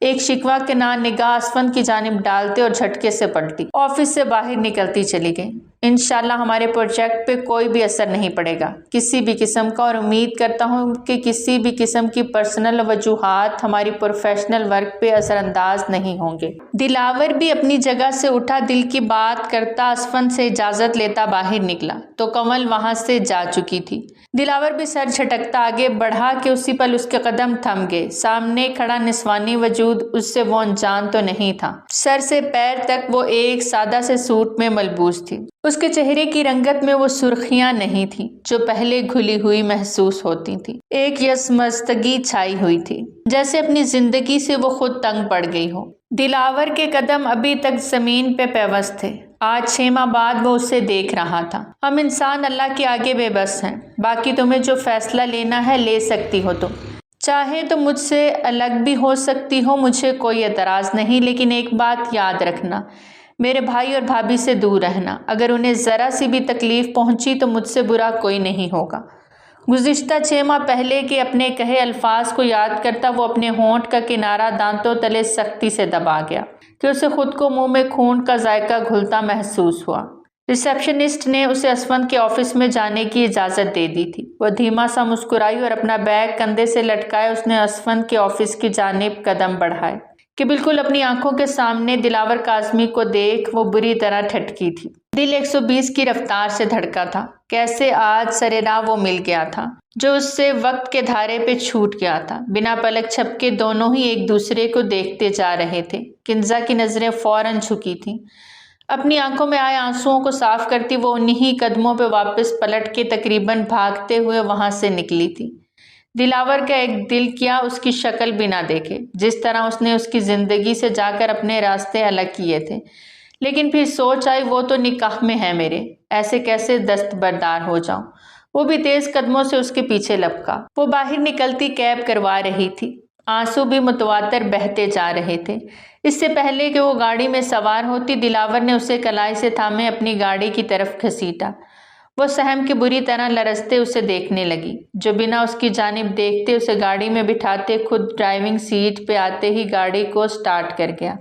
ایک شکوہ کے نگاہ اسفند کی جانب ڈالتے اور جھٹکے سے پلٹی آفس سے باہر نکلتی چلی گئی۔ انشاءاللہ ہمارے پروجیکٹ پہ کوئی بھی اثر نہیں پڑے گا کسی بھی قسم کا، اور امید کرتا ہوں کہ کسی بھی قسم کی پرسنل وجوہات ہماری پروفیشنل ورک پہ اثر انداز نہیں ہوں گے۔ دلاور بھی اپنی جگہ سے اٹھا دل کی بات کرتا اسفند سے اجازت لیتا باہر نکلا تو کنول وہاں سے جا چکی تھی۔ دلاور بھی سر جھٹکتا آگے بڑھا کہ اسی پل اس کے قدم تھم گئے۔ سامنے کھڑا نسوانی وجود اس سے وہ انجان تو نہیں تھا۔ سر سے پیر تک وہ ایک سادہ سے سوٹ میں ملبوس تھی۔ اس کے چہرے کی رنگت میں وہ سرخیاں نہیں تھیں جو پہلے گھلی ہوئی محسوس ہوتی تھی۔ ایک یسمستگی چھائی ہوئی تھی، جیسے اپنی زندگی سے وہ خود تنگ پڑ گئی ہو۔ دلاور کے قدم ابھی تک زمین پہ پیوست تھے۔ آج 6 ماہ بعد وہ اسے دیکھ رہا تھا۔ ہم انسان اللہ کے آگے بے بس ہیں، باقی تمہیں جو فیصلہ لینا ہے لے سکتی ہو تم۔ چاہے تو مجھ سے الگ بھی ہو سکتی ہو، مجھے کوئی اعتراض نہیں، لیکن ایک بات یاد رکھنا، میرے بھائی اور بھابھی سے دور رہنا۔ اگر انہیں ذرا سی بھی تکلیف پہنچی تو مجھ سے برا کوئی نہیں ہوگا۔ گزشتہ 6 ماہ پہلے کے اپنے کہے الفاظ کو یاد کرتا وہ اپنے ہونٹ کا کنارہ دانتوں تلے سختی سے دبا گیا کہ اسے خود کو منہ میں خون کا ذائقہ گھلتا محسوس ہوا۔ ریسیپشنسٹ نے اسے اسفند کے آفس میں جانے کی اجازت دے دی تھی۔ وہ دھیما سا مسکرائی اور اپنا بیگ کندھے سے لٹکائے اس نے اسفند کے آفس کی جانب قدم بڑھائے کہ بالکل اپنی آنکھوں کے سامنے دلاور کاظمی کو دیکھ وہ بری طرح ٹھٹکی تھی۔ دل 120 کی رفتار سے دھڑکا تھا۔ کیسے آج سرے راہ وہ مل گیا تھا جو اس سے وقت کے دھارے پہ چھوٹ گیا تھا۔ بنا پلک جھپکے دونوں ہی ایک دوسرے کو دیکھتے جا رہے تھے۔ کنزا کی نظریں فوراً جھکی تھیں۔ اپنی آنکھوں میں آئے آنسوؤں کو صاف کرتی وہ انہی قدموں پہ واپس پلٹ کے تقریباً بھاگتے ہوئے وہاں سے نکلی تھی۔ دلاور کا ایک دل کیا اس کی شکل بھی نہ دیکھے، جس طرح اس نے اس کی زندگی سے جا کر اپنے راستے الگ کیے تھے۔ لیکن پھر سوچ آئی وہ تو نکاح میں ہے میرے، ایسے کیسے دستبردار ہو جاؤں۔ وہ بھی تیز قدموں سے اس کے پیچھے لپکا۔ وہ باہر نکلتی کیب کروا رہی تھی۔ آنسو بھی متواتر بہتے جا رہے تھے۔ اس سے پہلے کہ وہ گاڑی میں سوار ہوتی دلاور نے اسے کلائی سے تھامے اپنی گاڑی کی طرف گھسیٹا۔ وہ سہم کے بری طرح لرزتے اسے دیکھنے لگی، جو بنا اس کی جانب دیکھتے اسے گاڑی میں بٹھاتے خود ڈرائیونگ سیٹ پہ آتے ہی گاڑی کو سٹارٹ کر گیا۔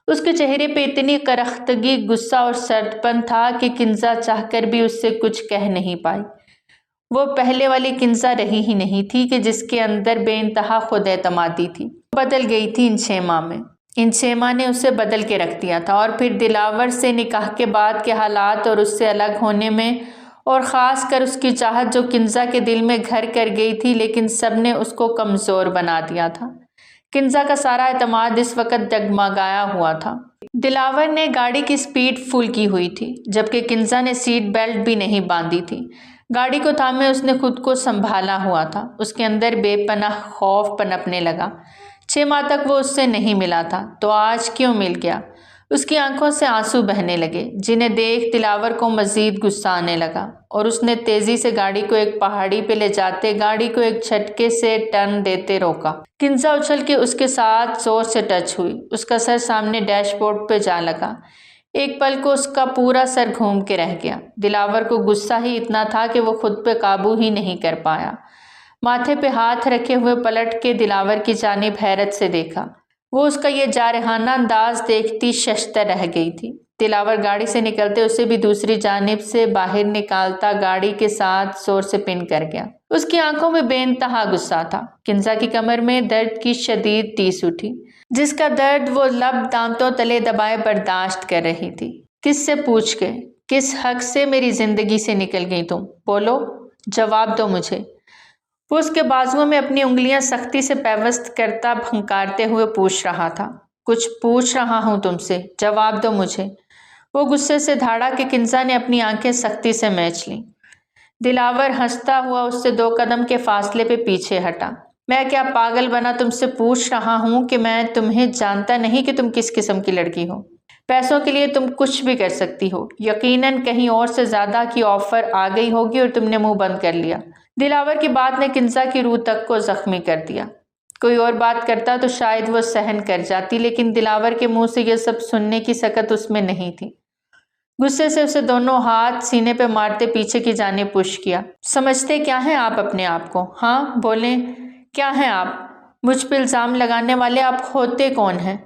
اس کے چہرے پہ اتنی کرختگی، غصہ اور سرد پن تھا کہ کنزا چاہ کر بھی اس سے کچھ کہہ نہیں پائی۔ وہ پہلے والی کنزا رہی ہی نہیں تھی کہ جس کے اندر بے انتہا خود اعتمادی تھی۔ بدل گئی تھی ان 6 ماہ میں۔ ان 6 ماہ نے اسے بدل کے رکھ دیا تھا، اور پھر دلاور سے نکاح کے بعد کے حالات اور اس سے الگ ہونے میں، اور خاص کر اس کی چاہت جو کنزا کے دل میں گھر کر گئی تھی، لیکن سب نے اس کو کمزور بنا دیا تھا۔ کنزا کا سارا اعتماد اس وقت ڈگمگایا ہوا تھا۔ دلاور نے گاڑی کی سپیڈ فل کی ہوئی تھی، جبکہ کنزا نے سیٹ بیلٹ بھی نہیں باندھی تھی۔ گاڑی کو تھامے اس نے خود کو سنبھالا ہوا تھا۔ اس کے اندر بے پناہ خوف پنپنے لگا۔ 6 ماہ تک وہ اس سے نہیں ملا تھا، تو آج کیوں مل گیا؟ اس کی آنکھوں سے آنسو بہنے لگے، جنہیں دیکھ دلاور کو مزید غصہ آنے لگا، اور اس نے تیزی سے گاڑی کو ایک پہاڑی پہ لے جاتے گاڑی کو ایک جھٹکے سے ٹرن دیتے روکا۔ کنزا اچھل کے اس کے ساتھ زور سے ٹچ ہوئی۔ اس کا سر سامنے ڈیش بورڈ پہ جا لگا۔ ایک پل کو اس کا پورا سر گھوم کے رہ گیا۔ دلاور کو غصہ ہی اتنا تھا کہ وہ خود پہ قابو ہی نہیں کر پایا۔ ماتھے پہ ہاتھ رکھے ہوئے پلٹ کے دلاور کی جانب حیرت سے دیکھا۔ وہ اس کا یہ جارحانہ انداز دیکھتی ششدر رہ گئی تھی۔ دلاور گاڑی سے نکلتے اسے بھی دوسری جانب سے باہر نکالتا گاڑی کے ساتھ زور سے پن کر گیا۔ اس کی آنکھوں میں بے انتہا غصہ تھا۔ کنزا کی کمر میں درد کی شدید ٹیس اٹھی، جس کا درد وہ لب دانتوں تلے دبائے برداشت کر رہی تھی۔ کس سے پوچھ کے، کس حق سے میری زندگی سے نکل گئی تم؟ بولو، جواب دو مجھے۔ وہ اس کے بازوؤں میں اپنی انگلیاں سختی سے پیوست کرتا پھنکارتے ہوئے پوچھ رہا تھا۔ کچھ پوچھ رہا ہوں تم سے، جواب دو مجھے۔ وہ غصے سے دھاڑا کہ کنزا نے اپنی آنکھیں سختی سے میچ لیں۔ دلاور ہنستا ہوا اس سے 2 قدم کے فاصلے پہ پیچھے ہٹا۔ میں کیا پاگل بنا تم سے پوچھ رہا ہوں کہ میں تمہیں جانتا نہیں کہ تم کس قسم کی لڑکی ہو؟ پیسوں کے لیے تم کچھ بھی کر سکتی ہو۔ یقیناً کہیں اور سے زیادہ کی آفر آ گئی ہوگی اور تم نے منہ بند کر لیا۔ دلاور کی بات نے کنزا کی روح تک کو زخمی کر دیا۔ کوئی اور بات کرتا تو شاید وہ سہن کر جاتی، لیکن دلاور کے منہ سے یہ سب سننے کی سکت اس میں نہیں تھی۔ غصے سے اسے دونوں ہاتھ سینے پہ مارتے پیچھے کی جانب پش کیا۔ سمجھتے کیا ہیں آپ اپنے آپ کو؟ ہاں بولیں، کیا ہیں آپ؟ مجھ پہ الزام لگانے والے آپ ہوتے کون ہیں؟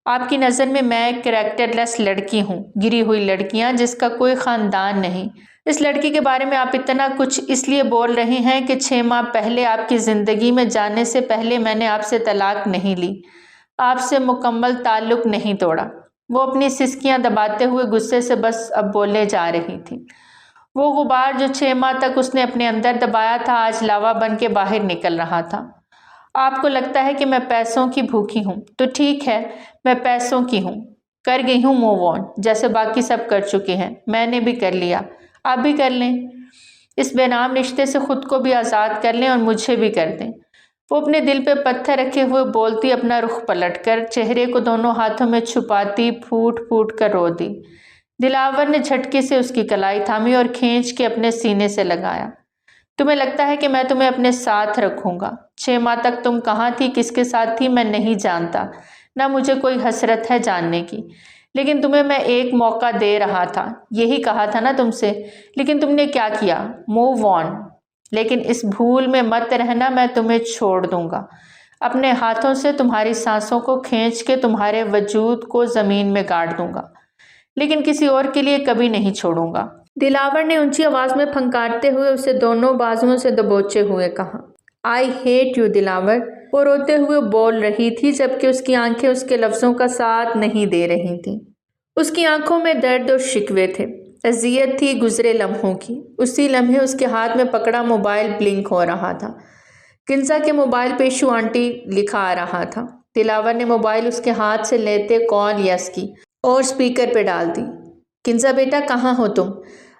آپ کی نظر میں ایک کریکٹر لیس لڑکی ہوں، گری ہوئی لڑکیاں جس کا کوئی خاندان نہیں۔ اس لڑکی کے بارے میں آپ اتنا کچھ اس لیے بول رہے ہیں کہ 6 ماہ پہلے آپ کی زندگی میں جانے سے پہلے میں نے آپ سے طلاق نہیں لی، آپ سے مکمل تعلق نہیں توڑا۔ وہ اپنی سسکیاں دباتے ہوئے غصے سے بس اب بولے جا رہی تھی۔ وہ غبار جو 6 ماہ تک اس نے اپنے اندر دبایا تھا آج لاوا بن کے باہر نکل رہا تھا۔ آپ کو لگتا ہے کہ میں پیسوں کی بھوکی ہوں، تو ٹھیک ہے، میں پیسوں کی ہوں، کر گئی ہوں موو آن، جیسے باقی سب کر چکے ہیں۔ میں نے بھی کر لیا، آپ بھی کر لیں۔ اس بے نام رشتے سے خود کو بھی آزاد کر لیں اور مجھے بھی کر دیں۔ وہ اپنے دل پہ پتھر رکھے ہوئے بولتی اپنا رخ پلٹ کر چہرے کو دونوں ہاتھوں میں چھپاتی پھوٹ پھوٹ کر رو دی۔ دلاور نے جھٹکے سے اس کی کلائی تھامی اور کھینچ کے اپنے سینے سے لگایا۔ تمہیں لگتا ہے کہ میں تمہیں اپنے ساتھ رکھوں گا؟ 6 ماہ تک تم کہاں تھی، کس کے ساتھ تھی، میں نہیں جانتا، نہ مجھے کوئی حسرت ہے جاننے کی، لیکن تمہیں میں ایک موقع دے رہا تھا، یہی کہا تھا نا تم سے، لیکن تم نے کیا کیا؟ Move on. لیکن اس بھول میں مت رہنا، میں تمہیں چھوڑ دوں گا، اپنے ہاتھوں سے تمہاری سانسوں کو کھینچ کے تمہارے وجود کو زمین میں گاڑ دوں گا، لیکن کسی اور کے لیے کبھی نہیں چھوڑوں گا۔ دلاور نے اونچی آواز میں پھنکارتے ہوئے اسے دونوں بازوؤں سے دبوچے ہوئے کہا۔ آئی ہیٹ یو دلاور۔ وہ روتے ہوئے بول رہی تھی جبکہ اس کی آنکھیں اس کے لفظوں کا ساتھ نہیں دے رہی تھیں۔ اس کی آنکھوں میں درد اور شکوے تھے، اذیت تھی گزرے لمحوں کی۔ اسی لمحے اس کے ہاتھ میں پکڑا موبائل بلنک ہو رہا تھا۔ کنزا کے موبائل پہ ایشو آنٹی لکھا آ رہا تھا۔ دلاور نے موبائل اس کے ہاتھ سے لیتے کال یس کی اور اسپیکر پہ ڈال دی۔ کنزا بیٹا، کہاں ہو تم؟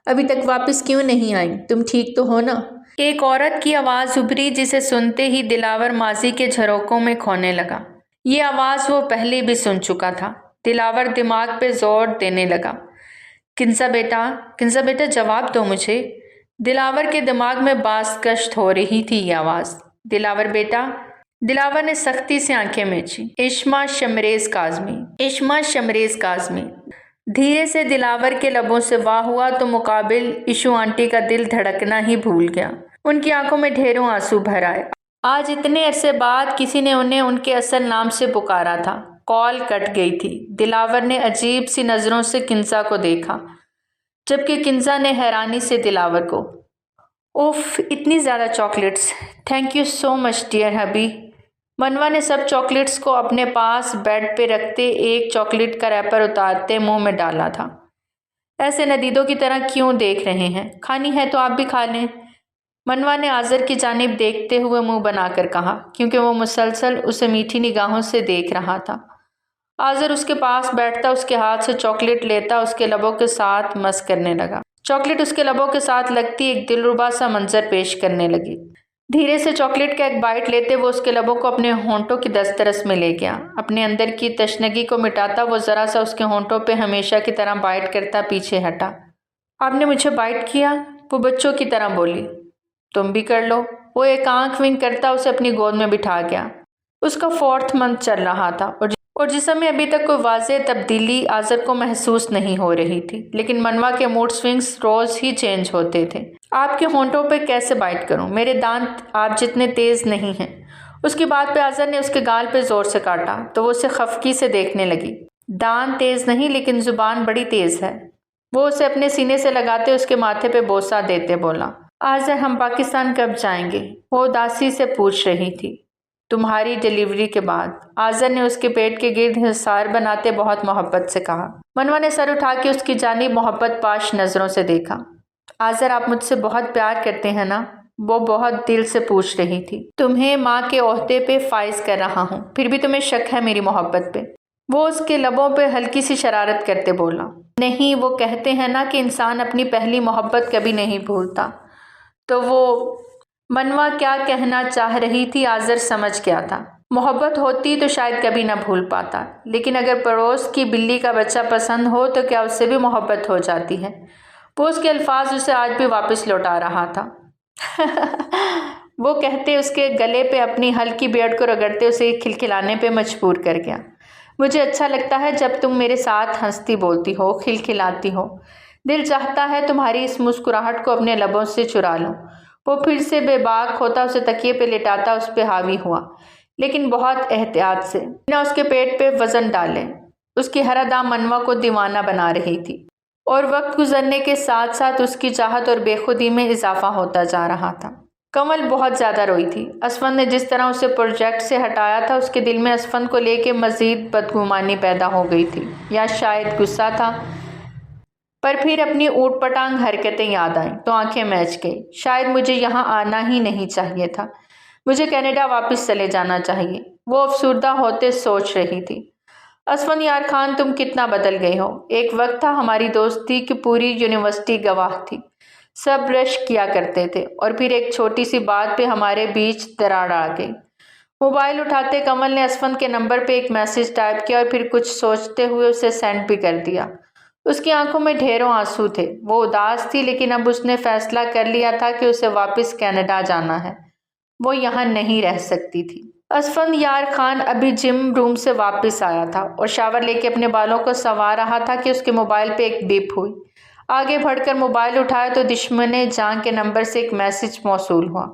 ابھی تک واپس کیوں نہیں آئی؟ تم ٹھیک تو ہو نا؟ ایک عورت کی آواز ابھری جسے سنتے ہی دلاور ماضی کے جھروکوں میں کھونے لگا۔ یہ آواز وہ پہلے بھی سن چکا تھا۔ دلاور دماغ پہ زور دینے لگا۔ کنزا بیٹا جواب دو مجھے۔ دلاور کے دماغ میں باز گشت ہو رہی تھی یہ آواز۔ دلاور بیٹا۔ دلاور نے سختی سے آنکھیں میچی۔ ایشما شمریز کاظمی۔ دھیرے سے دلاور کے لبوں سے واہ ہوا تو مقابل ایشو آنٹی کا دل دھڑکنا ہی بھول گیا۔ ان کی آنکھوں میں ڈھیروں آنسو بھر آئے۔ آج اتنے عرصے بعد کسی نے انہیں ان کے اصل نام سے پکارا تھا۔ کال کٹ گئی تھی۔ دلاور نے عجیب سی نظروں سے کنزا کو دیکھا، جبکہ کنزا نے حیرانی سے دلاور کو۔ اوف، اتنی زیادہ chocolates! Thank you so much dear hubby. منوا نے سب چاکلیٹس کو اپنے پاس بیڈ پہ رکھتے ایک چاکلیٹ کا ریپر اتارتے منہ میں ڈالا تھا۔ ایسے ندیدوں کی طرح کیوں دیکھ رہے ہیں؟ کھانی ہے تو آپ بھی کھا لیں۔ منوا نے آذر کی جانب دیکھتے ہوئے منہ بنا کر کہا، کیونکہ وہ مسلسل اسے میٹھی نگاہوں سے دیکھ رہا تھا۔ آذر اس کے پاس بیٹھتا، اس کے ہاتھ سے چاکلیٹ لیتا، اس کے لبوں کے ساتھ مس کرنے لگا۔ چاکلیٹ اس کے لبوں کے ساتھ لگتی ایک دلربا سا منظر پیش کرنے لگی۔ دھیرے سے چاکلیٹ کا ایک بائٹ لیتے وہ اس کے لبوں کو اپنے ہونٹوں کی دسترس میں لے گیا۔ اپنے اندر کی تشنگی کو مٹاتا وہ ذرا سا اس کے ہونٹوں پہ ہمیشہ کی طرح بائٹ کرتا پیچھے ہٹا۔ آپ نے مجھے بائٹ کیا؟ وہ بچوں کی طرح بولی۔ تم بھی کر لو۔ وہ ایک آنکھ ونک کرتا اسے اپنی گود میں بٹھا گیا۔ اس کا 4تھ منتھ چل رہا تھا اور جسم میں ابھی تک کوئی واضح تبدیلی آذر کو محسوس نہیں ہو رہی تھی، لیکن منوا کے موڈ سوئنگز روز ہی چینج ہوتے تھے۔ آپ کے ہونٹوں پہ کیسے بائٹ کروں؟ میرے دانت آپ جتنے تیز نہیں ہیں اس کی بات پہ آذر نے اس کے گال پہ زور سے کاٹا تو وہ اسے خفگی سے دیکھنے لگی۔ دان تیز نہیں لیکن زبان بڑی تیز ہے۔ وہ اسے اپنے سینے سے لگاتے اس کے ماتھے پہ بوسہ دیتے بولا، آذر ہم پاکستان کب جائیں گے؟ وہ اداسی سے پوچھ رہی تھی۔ تمہاری ڈیلیوری کے بعد، آذر نے اس کے پیٹ کے گرد حصار بناتے بہت محبت سے کہا۔ منوا نے سر اٹھا کے اس کی جانب محبت پاش نظروں سے دیکھا۔ آذر آپ مجھ سے بہت پیار کرتے ہیں نا؟ وہ بہت دل سے پوچھ رہی تھی۔ تمہیں ماں کے عہدے پہ فائز کر رہا ہوں، پھر بھی تمہیں شک ہے میری محبت پہ؟ وہ اس کے لبوں پہ ہلکی سی شرارت کرتے بولا۔ نہیں، وہ کہتے ہیں نا کہ انسان اپنی پہلی محبت کبھی نہیں بھولتا۔ تو وہ منوا کیا کہنا چاہ رہی تھی آذر سمجھ گیا تھا۔ محبت ہوتی تو شاید کبھی نہ بھول پاتا، لیکن اگر پڑوس کی بلی کا بچہ پسند ہو تو کیا اس سے بھی محبت ہو جاتی ہے؟ وہ اس کے الفاظ اسے آج بھی واپس لوٹا رہا تھا۔ وہ کہتے اس کے گلے پہ اپنی ہلکی بیئرڈ کو رگڑتے اسے کھلکھلانے پہ مجبور کر گیا۔ مجھے اچھا لگتا ہے جب تم میرے ساتھ ہنستی بولتی ہو، کھلکھلاتی ہو۔ دل چاہتا ہے تمہاری اس مسکراہٹ کو اپنے لبوں سے چرا لوں۔ وہ پھر سے بے باک ہوتا اسے تکیے پہ لٹاتا اس پہ حاوی ہوا، لیکن بہت احتیاط سے، نہ اس کے پیٹ پہ وزن ڈالے۔ اس کی ہر ادا منوا کو دیوانہ بنا رہی تھی، اور وقت گزرنے کے ساتھ ساتھ اس کی چاہت اور بے خودی میں اضافہ ہوتا جا رہا تھا۔ کنول بہت زیادہ روئی تھی۔ اسفند نے جس طرح اسے پروجیکٹ سے ہٹایا تھا، اس کے دل میں اسفند کو لے کے مزید بدگمانی پیدا ہو گئی تھی، یا شاید غصہ تھا۔ پر پھر اپنی اوٹ پٹانگ حرکتیں یاد آئیں تو آنکھیں میچ گئی۔ شاید مجھے یہاں آنا ہی نہیں چاہیے تھا، مجھے کینیڈا واپس چلے جانا چاہیے، وہ افسردہ ہوتے سوچ رہی تھی۔ اسفند یار خان، تم کتنا بدل گئے ہو۔ ایک وقت تھا ہماری دوستی کی پوری یونیورسٹی گواہ تھی، سب رش کیا کرتے تھے، اور پھر ایک چھوٹی سی بات پہ ہمارے بیچ دراڑ آ گئی۔ موبائل اٹھاتے کنول نے اسفند کے نمبر پہ ایک میسج ٹائپ کیا اور پھر کچھ سوچتے ہوئے اسے سینڈ بھی کر دیا۔ اس کی آنکھوں میں ڈھیروں آنسو تھے۔ وہ اداس تھی، لیکن اب اس نے فیصلہ کر لیا تھا کہ اسے واپس کینیڈا جانا ہے، وہ یہاں نہیں رہ سکتی تھی۔ اسفند یار خان ابھی جم روم سے واپس آیا تھا اور شاور لے کے اپنے بالوں کو سنوار رہا تھا کہ اس کے موبائل پہ ایک بیپ ہوئی۔ آگے بڑھ کر موبائل اٹھایا تو دشمن جاں کے نمبر سے ایک میسج موصول ہوا۔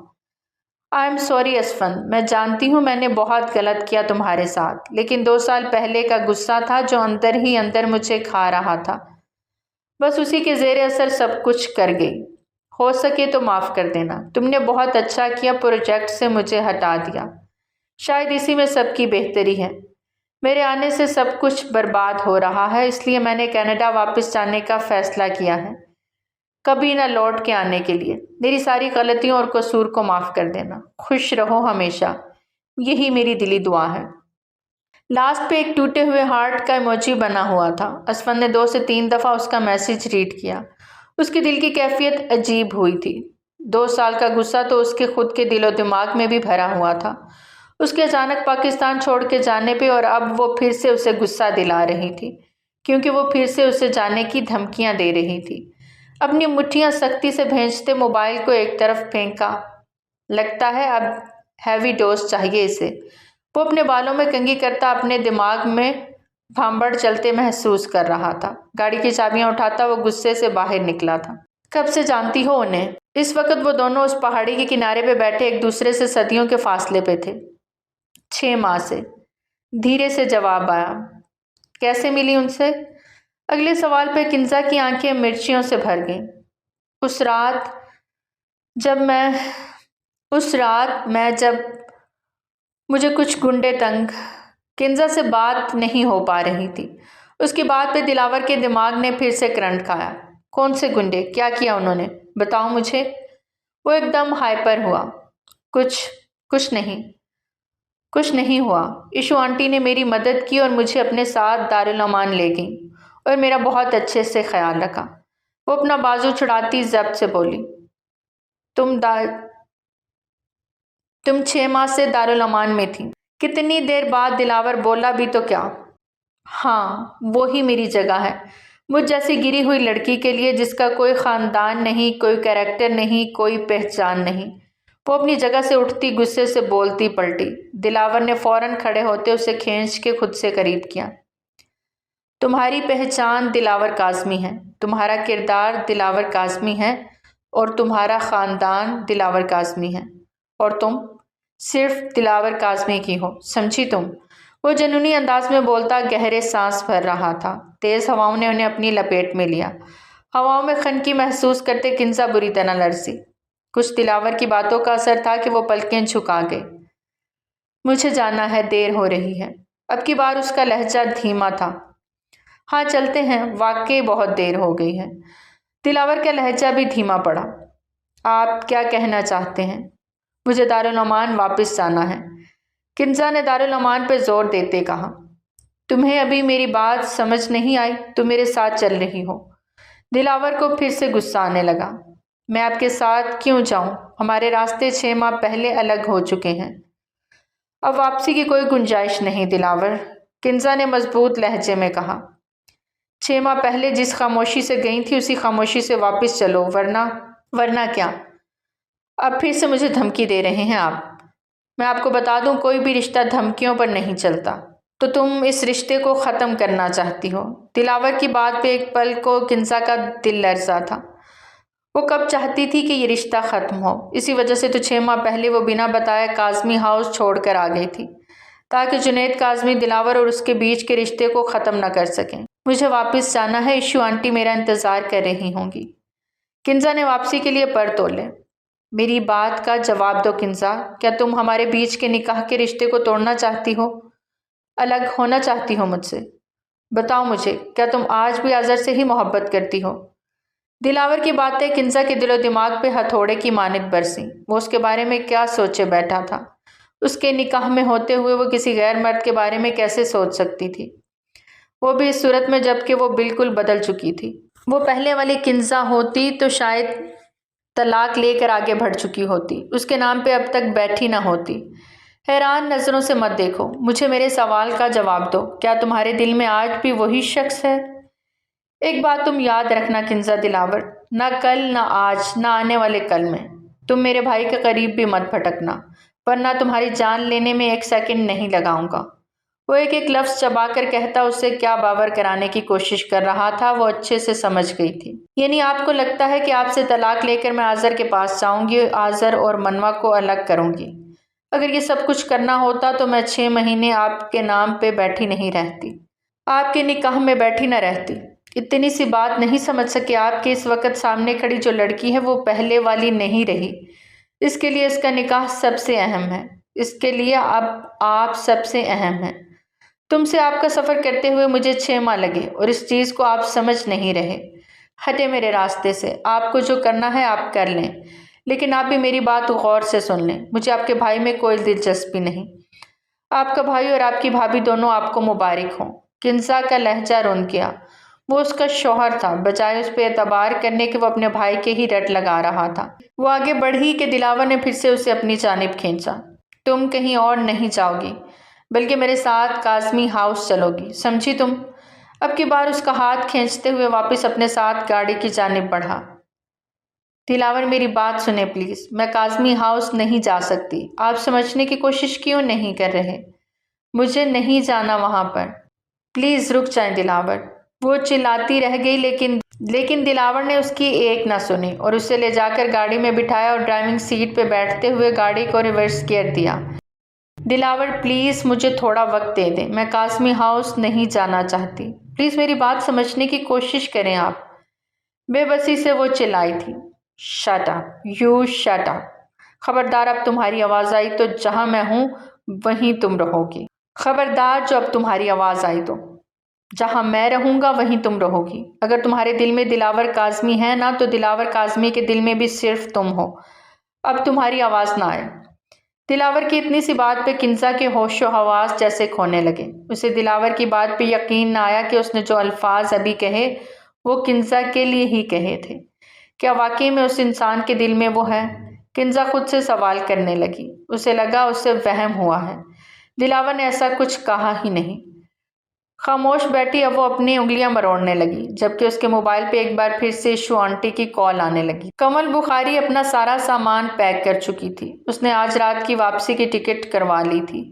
آئی ایم سوری اسفند، میں جانتی ہوں میں نے بہت غلط کیا تمہارے ساتھ، لیکن 2 سال پہلے کا غصہ تھا جو اندر ہی اندر مجھے کھا رہا تھا، بس اسی کے زیر اثر سب کچھ کر گئی۔ ہو سکے تو معاف کر دینا، تم نے بہت اچھا کیا پروجیکٹ سے مجھے ہٹا دیا، شاید اسی میں سب کی بہتری ہے۔ میرے آنے سے سب کچھ برباد ہو رہا ہے، اس لیے میں نے کینیڈا واپس جانے کا فیصلہ کیا ہے، کبھی نہ لوٹ کے آنے کے لیے۔ میری ساری غلطیوں اور قصور کو معاف کر دینا، خوش رہو ہمیشہ، یہی میری دلی دعا ہے۔ لاسٹ پہ ایک ٹوٹے ہوئے ہارٹ کا ایموجی بنا ہوا تھا۔ اسفند نے 2 سے 3 دفعہ اس کا میسج ریڈ کیا۔ اس کے دل کی کیفیت عجیب ہوئی تھی۔ 2 سال کا غصہ تو اس کے خود کے دل و دماغ میں بھی بھرا ہوا تھا، اس کے اچانک پاکستان چھوڑ کے جانے پہ، اور اب وہ پھر سے اسے غصہ دلا رہی تھی کیونکہ وہ پھر سے اسے جانے کی دھمکیاں دے رہی تھی۔ اپنی مٹھیاں سختی سے بھینجتے موبائل کو ایک طرف پھینکا۔ لگتا ہے اب ہیوی ڈوز چاہیے اسے۔ وہ اپنے بالوں میں کنگھی کرتا اپنے دماغ میں بھانبڑ چلتے محسوس کر رہا تھا۔ گاڑی کی چابیاں اٹھاتا وہ غصے سے باہر نکلا تھا۔ کب سے جانتی ہو انہیں؟ اس وقت وہ دونوں اس پہاڑی کے کنارے پہ بیٹھے ایک دوسرے سے صدیوں کے فاصلے پہ تھے۔ 6 ماہ سے، دھیرے سے جواب آیا۔ کیسے ملی ان سے؟ اگلے سوال پہ کنزا کی آنکھیں مرچیوں سے بھر گئیں۔ اس رات میں جب مجھے کچھ گنڈے تنگ، کنزا سے بات نہیں ہو پا رہی تھی۔ اس کی بات پہ دلاور کے دماغ نے پھر سے کرنٹ کھایا۔ کون سے گنڈے؟ کیا کیا انہوں نے؟ بتاؤ مجھے۔ وہ ایک دم ہائپر ہوا۔ کچھ نہیں ہوا۔ ایشو آنٹی نے میری مدد کی اور مجھے اپنے ساتھ دارالامان لے گئیں اور میرا بہت اچھے سے خیال رکھا۔ وہ اپنا بازو چھڑاتی ضبط سے بولی۔ تم 6 ماہ سے دارالامان میں تھی؟ کتنی دیر بعد دلاور بولا بھی تو کیا؟ ہاں، وہی میری جگہ ہے، مجھ جیسی گری ہوئی لڑکی کے لیے جس کا کوئی خاندان نہیں، کوئی کیریکٹر نہیں، کوئی پہچان نہیں۔ وہ اپنی جگہ سے اٹھتی غصے سے بولتی پلٹی۔ دلاور نے فوراً کھڑے ہوتے اسے کھینچ کے خود سے قریب کیا۔ تمہاری پہچان دلاور کاظمی ہے، تمہارا کردار دلاور کاظمی ہے، اور تمہارا خاندان دلاور کاظمی ہے، اور تم صرف دلاور کاظمی کی ہو، سمجھی تم؟ وہ جنونی انداز میں بولتا گہرے سانس بھر رہا تھا۔ تیز ہواؤں نے انہیں اپنی لپیٹ میں لیا۔ ہواؤں میں خنکی محسوس کرتے کنزا بری طرح لرزی۔ کچھ دلاور کی باتوں کا اثر تھا کہ وہ پلکیں جھکا گئی۔ مجھے جانا ہے، دیر ہو رہی ہے۔ اب کی بار اس کا لہجہ دھیما تھا۔ ہاں چلتے ہیں، واقعی بہت دیر ہو گئی ہے۔ دلاور کا لہجہ بھی دھیما پڑا۔ آپ کیا کہنا چاہتے ہیں؟ مجھے دارالنعمان واپس جانا ہے، کنزا نے دارالنعمان پہ زور دیتے کہا۔ تمہیں ابھی میری بات سمجھ نہیں آئی؟ تم میرے ساتھ چل رہی ہو۔ دلاور کو پھر سے غصہ آنے لگا۔ میں آپ کے ساتھ کیوں جاؤں؟ ہمارے راستے 6 ماہ پہلے الگ ہو چکے ہیں۔ اب واپسی کی کوئی گنجائش نہیں دلاور، کنزا نے مضبوط لہجے میں کہا۔ 6 ماہ پہلے جس خاموشی سے گئی تھی اسی خاموشی سے واپس چلو، ورنہ کیا؟ اب پھر سے مجھے دھمکی دے رہے ہیں آپ؟ میں آپ کو بتا دوں کوئی بھی رشتہ دھمکیوں پر نہیں چلتا۔ تو تم اس رشتے کو ختم کرنا چاہتی ہو؟ دلاور کی بات پہ ایک پل کو کنزا کا دل لرزا تھا۔ وہ کب چاہتی تھی کہ یہ رشتہ ختم ہو؟ اسی وجہ سے تو 6 ماہ پہلے وہ بنا بتائے کاظمی ہاؤس چھوڑ کر آ گئی تھی، تاکہ جنید کاظمی دلاور اور اس کے بیچ کے رشتے کو ختم نہ کر سکیں۔ مجھے واپس جانا ہے، ایشو آنٹی میرا انتظار کر رہی ہوں گی۔ کنزا نے واپسی کے لیے پر تولے۔ میری بات کا جواب دو کنزا، کیا تم ہمارے بیچ کے نکاح کے رشتے کو توڑنا چاہتی ہو؟ الگ ہونا چاہتی ہو مجھ سے؟ بتاؤ مجھے، کیا تم آج بھی آذر سے ہی محبت کرتی ہو؟ دلاور کی باتیں کنزا کے دل و دماغ پہ ہتھوڑے کی مانند برسیں۔ وہ اس کے بارے میں کیا سوچے بیٹھا تھا؟ اس کے نکاح میں ہوتے ہوئے وہ کسی غیر مرد کے بارے میں کیسے سوچ سکتی تھی؟ وہ بھی اس صورت میں جبکہ وہ بالکل بدل چکی تھی۔ وہ پہلے والی کنزا ہوتی تو شاید طلاق لے کر آگے بڑھ چکی ہوتی، اس کے نام پہ اب تک بیٹھی نہ ہوتی۔ حیران نظروں سے مت دیکھو، مجھے میرے سوال کا جواب دو، کیا تمہارے دل میں آج بھی وہی شخص ہے؟ ایک بات تم یاد رکھنا کنزا دلاور، نہ کل نہ آج نہ آنے والے کل میں تم میرے بھائی کے قریب بھی مت بھٹکنا، ورنہ تمہاری جان لینے میں 1 سیکنڈ نہیں لگاؤں گا۔ وہ ایک ایک لفظ چبا کر کہتا اسے کیا باور کرانے کی کوشش کر رہا تھا وہ اچھے سے سمجھ گئی تھی۔ یعنی آپ کو لگتا ہے کہ آپ سے طلاق لے کر میں آذر کے پاس جاؤں گی، آذر اور منوا کو الگ کروں گی؟ اگر یہ سب کچھ کرنا ہوتا تو میں 6 مہینے آپ کے نام پہ بیٹھی نہیں رہتی، آپ کے نکاح میں بیٹھی نہ رہتی۔ اتنی سی بات نہیں سمجھ سکے آپ کہ اس وقت سامنے کھڑی جو لڑکی ہے وہ پہلے والی نہیں رہی۔ اس کے لیے اس کا نکاح سب سے اہم ہے، اس کے لیے اب آپ سب سے اہم ہیں۔ تم سے آپ کا سفر کرتے ہوئے مجھے 6 ماہ لگے اور اس چیز کو آپ سمجھ نہیں رہے۔ ہٹے میرے راستے سے، آپ کو جو کرنا ہے آپ کر لیں، لیکن آپ بھی میری بات غور سے سن لیں۔ مجھے آپ کے بھائی میں کوئی دلچسپی نہیں۔ آپ کا بھائی اور آپ کی بھابھی دونوں آپ کو مبارک ہوں۔ کنزا کا لہجہ رون گیا۔ وہ اس کا شوہر تھا، بجائے اس پہ اعتبار کرنے کے وہ اپنے بھائی کے ہی رٹ لگا رہا تھا۔ وہ آگے بڑھی کہ دلاور نے پھر سے اسے اپنی جانب کھینچا۔ تم کہیں اور نہیں جاؤ گی، بلکہ میرے ساتھ کاظمی ہاؤس چلو گی، سمجھی تم؟ اب کی بار اس کا ہاتھ کھینچتے ہوئے واپس اپنے ساتھ گاڑی کی جانب بڑھا۔ دلاور میری بات سنیں پلیز، میں کاظمی ہاؤس نہیں جا سکتی۔ آپ سمجھنے کی کوشش کیوں نہیں کر رہے؟ مجھے نہیں جانا وہاں پر۔ پلیز رک جائیں دلاور۔ وہ چلاتی رہ گئی لیکن دلاور نے اس کی ایک نہ سنی اور اسے لے جا کر گاڑی میں بٹھایا اور ڈرائیونگ سیٹ پہ بیٹھتے ہوئے گاڑی کو ریورس گیئر دیا۔ دلاور پلیز مجھے تھوڑا وقت دے دیں، میں کاظمی ہاؤس نہیں جانا چاہتی۔ پلیز میری بات سمجھنے کی کوشش کریں آپ۔ بے بسی سے وہ چلائی تھی۔ Shut up, you shut up. خبردار اب تمہاری آواز آئی تو جہاں میں ہوں وہیں تم رہو گی۔ خبردار جو اب تمہاری آواز آئی تو جہاں میں رہوں گا وہیں تم رہو گی۔ اگر تمہارے دل میں دلاور کاظمی ہے نا تو دلاور کاظمی کے دل میں بھی صرف تم ہو۔ اب تمہاری آواز نہ آئے۔ دلاور کی اتنی سی بات پہ کنزا کے ہوش و حواس جیسے کھونے لگے۔ اسے دلاور کی بات پہ یقین نہ آیا کہ اس نے جو الفاظ ابھی کہے وہ کنزا کے لیے ہی کہے تھے۔ کیا واقعی میں اس انسان کے دل میں وہ ہے؟ کنزا خود سے سوال کرنے لگی۔ اسے لگا اسے وہم ہوا ہے، دلاور نے ایسا کچھ کہا ہی نہیں۔ خاموش بیٹھی اب وہ اپنی انگلیاں مروڑنے لگی، جبکہ اس کے موبائل پہ ایک بار پھر سے ایشو آنٹی کی کال آنے لگی۔ کمل بخاری اپنا سارا سامان پیک کر چکی تھی۔ اس نے آج رات کی واپسی کی ٹکٹ کروا لی تھی۔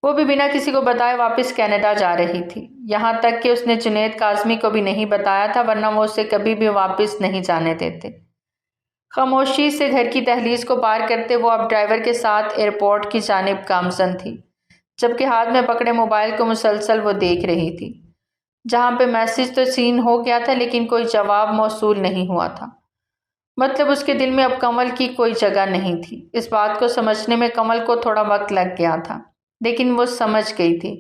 وہ بھی بنا کسی کو بتائے واپس کینیڈا جا رہی تھی، یہاں تک کہ اس نے جنید کاظمی کو بھی نہیں بتایا تھا، ورنہ وہ اسے کبھی بھی واپس نہیں جانے دیتے۔ خاموشی سے گھر کی دہلیز کو پار کرتے وہ اب ڈرائیور کے ساتھ ایئرپورٹ کی جانب گامزن تھی، جبکہ ہاتھ میں پکڑے موبائل کو مسلسل وہ دیکھ رہی تھی۔ جہاں پہ میسج تو سین ہو گیا تھا لیکن کوئی جواب موصول نہیں ہوا تھا، مطلب اس کے دل میں اب کمل کی کوئی جگہ نہیں تھی۔ اس بات کو سمجھنے میں کمل کو تھوڑا وقت لگ گیا تھا، لیکن وہ سمجھ گئی تھی۔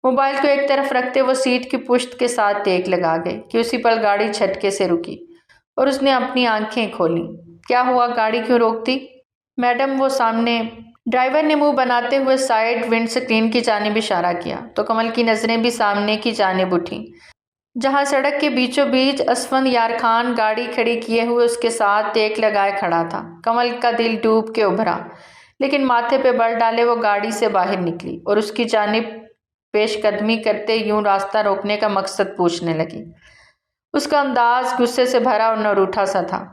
موبائل کو ایک طرف رکھتے وہ سیٹ کی پشت کے ساتھ ٹیک لگا گئی کہ اسی پل گاڑی جھٹکے سے رکی اور اس نے اپنی آنکھیں کھولیں۔ کیا ہوا؟ گاڑی کیوں روکتی؟ میڈم، وہ سامنے۔ ڈرائیور نے منہ بناتے ہوئے سائیڈ ونڈ سکرین کی جانب اشارہ کیا تو کمل کی نظریں بھی سامنے کی جانب اٹھیں، جہاں سڑک کے بیچوں بیچ اسفند یار خان گاڑی کھڑی کیے ہوئے اس کے ساتھ ٹیک لگائے کھڑا تھا۔ کمل کا دل ڈوب کے ابھرا، لیکن ماتھے پہ بل ڈالے وہ گاڑی سے باہر نکلی اور اس کی جانب پیش قدمی کرتے یوں راستہ روکنے کا مقصد پوچھنے لگی۔ اس کا انداز غصے سے بھرا اور نروٹھا سا تھا۔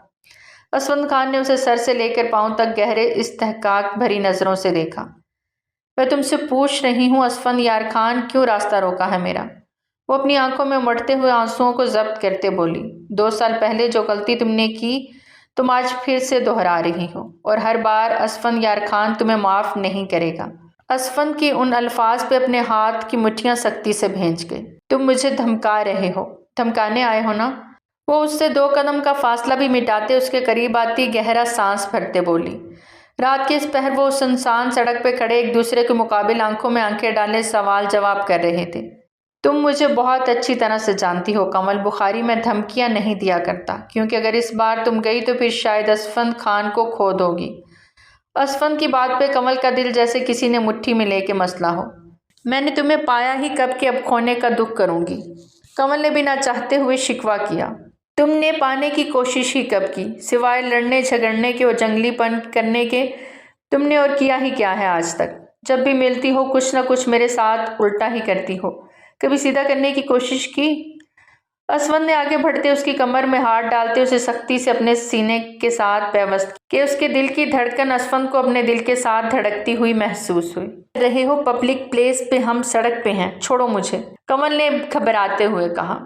اسفند خان نے اسے سر سے لے کر پاؤں تک گہرے استحقاق بھری نظروں سے دیکھا۔ میں تم سے پوچھ رہی ہوں اسفند یار خان، کیوں راستہ روکا ہے میرا؟ وہ اپنی آنکھوں میں امڑتے ہوئے آنسوؤں کو ضبط کرتے بولی۔ 2 سال پہلے جو غلطی تم نے کی تم آج پھر سے دہرا رہی ہو، اور ہر بار اسفند یار خان تمہیں معاف نہیں کرے گا۔ اسفند کی ان الفاظ پہ اپنے ہاتھ کی مٹھیاں سختی سے بھینچ گئی۔ تم مجھے دھمکا رہے ہو، دھمکانے آئے ہو نا؟ وہ اس سے 2 قدم کا فاصلہ بھی مٹاتے اس کے قریب آتی گہرا سانس بھرتے بولی۔ رات کے اس پہر وہ اس سنسان سڑک پہ کھڑے ایک دوسرے کے مقابل آنکھوں میں آنکھیں ڈالے سوال جواب کر رہے تھے۔ تم مجھے بہت اچھی طرح سے جانتی ہو کمل، بخاری میں دھمکیاں نہیں دیا کرتا، کیونکہ اگر اس بار تم گئی تو پھر شاید اسفند خان کو کھو دو گی۔ اسفند کی بات پہ کمل کا دل جیسے کسی نے مٹھی میں لے کے مسلا ہو۔ میں نے تمہیں پایا ہی کب کہ اب کھونے کا دکھ کروں گی، کمل نے بنا چاہتے ہوئے شکوہ کیا۔ تم نے پانے کی کوشش ہی کب کی؟ سوائے لڑنے جھگڑنے کے اور جنگلی پن کرنے کے تم نے اور کیا ہی کیا ہے آج تک؟ جب بھی ملتی ہو کچھ نہ کچھ میرے ساتھ الٹا ہی کرتی ہو، کبھی سیدھا کرنے کی کوشش کی؟ اسفند نے آگے بڑھتے اس کی کمر میں ہاتھ ڈالتے اسے سختی سے اپنے سینے کے ساتھ پیوست کہ اس کے دل کی دھڑکن اسفند کو اپنے دل کے ساتھ دھڑکتی ہوئی محسوس ہوئی۔ رہے ہو پبلک پلیس پہ، ہم سڑک پہ ہیں، چھوڑو مجھے، کمل نے گھبراتے ہوئے کہا۔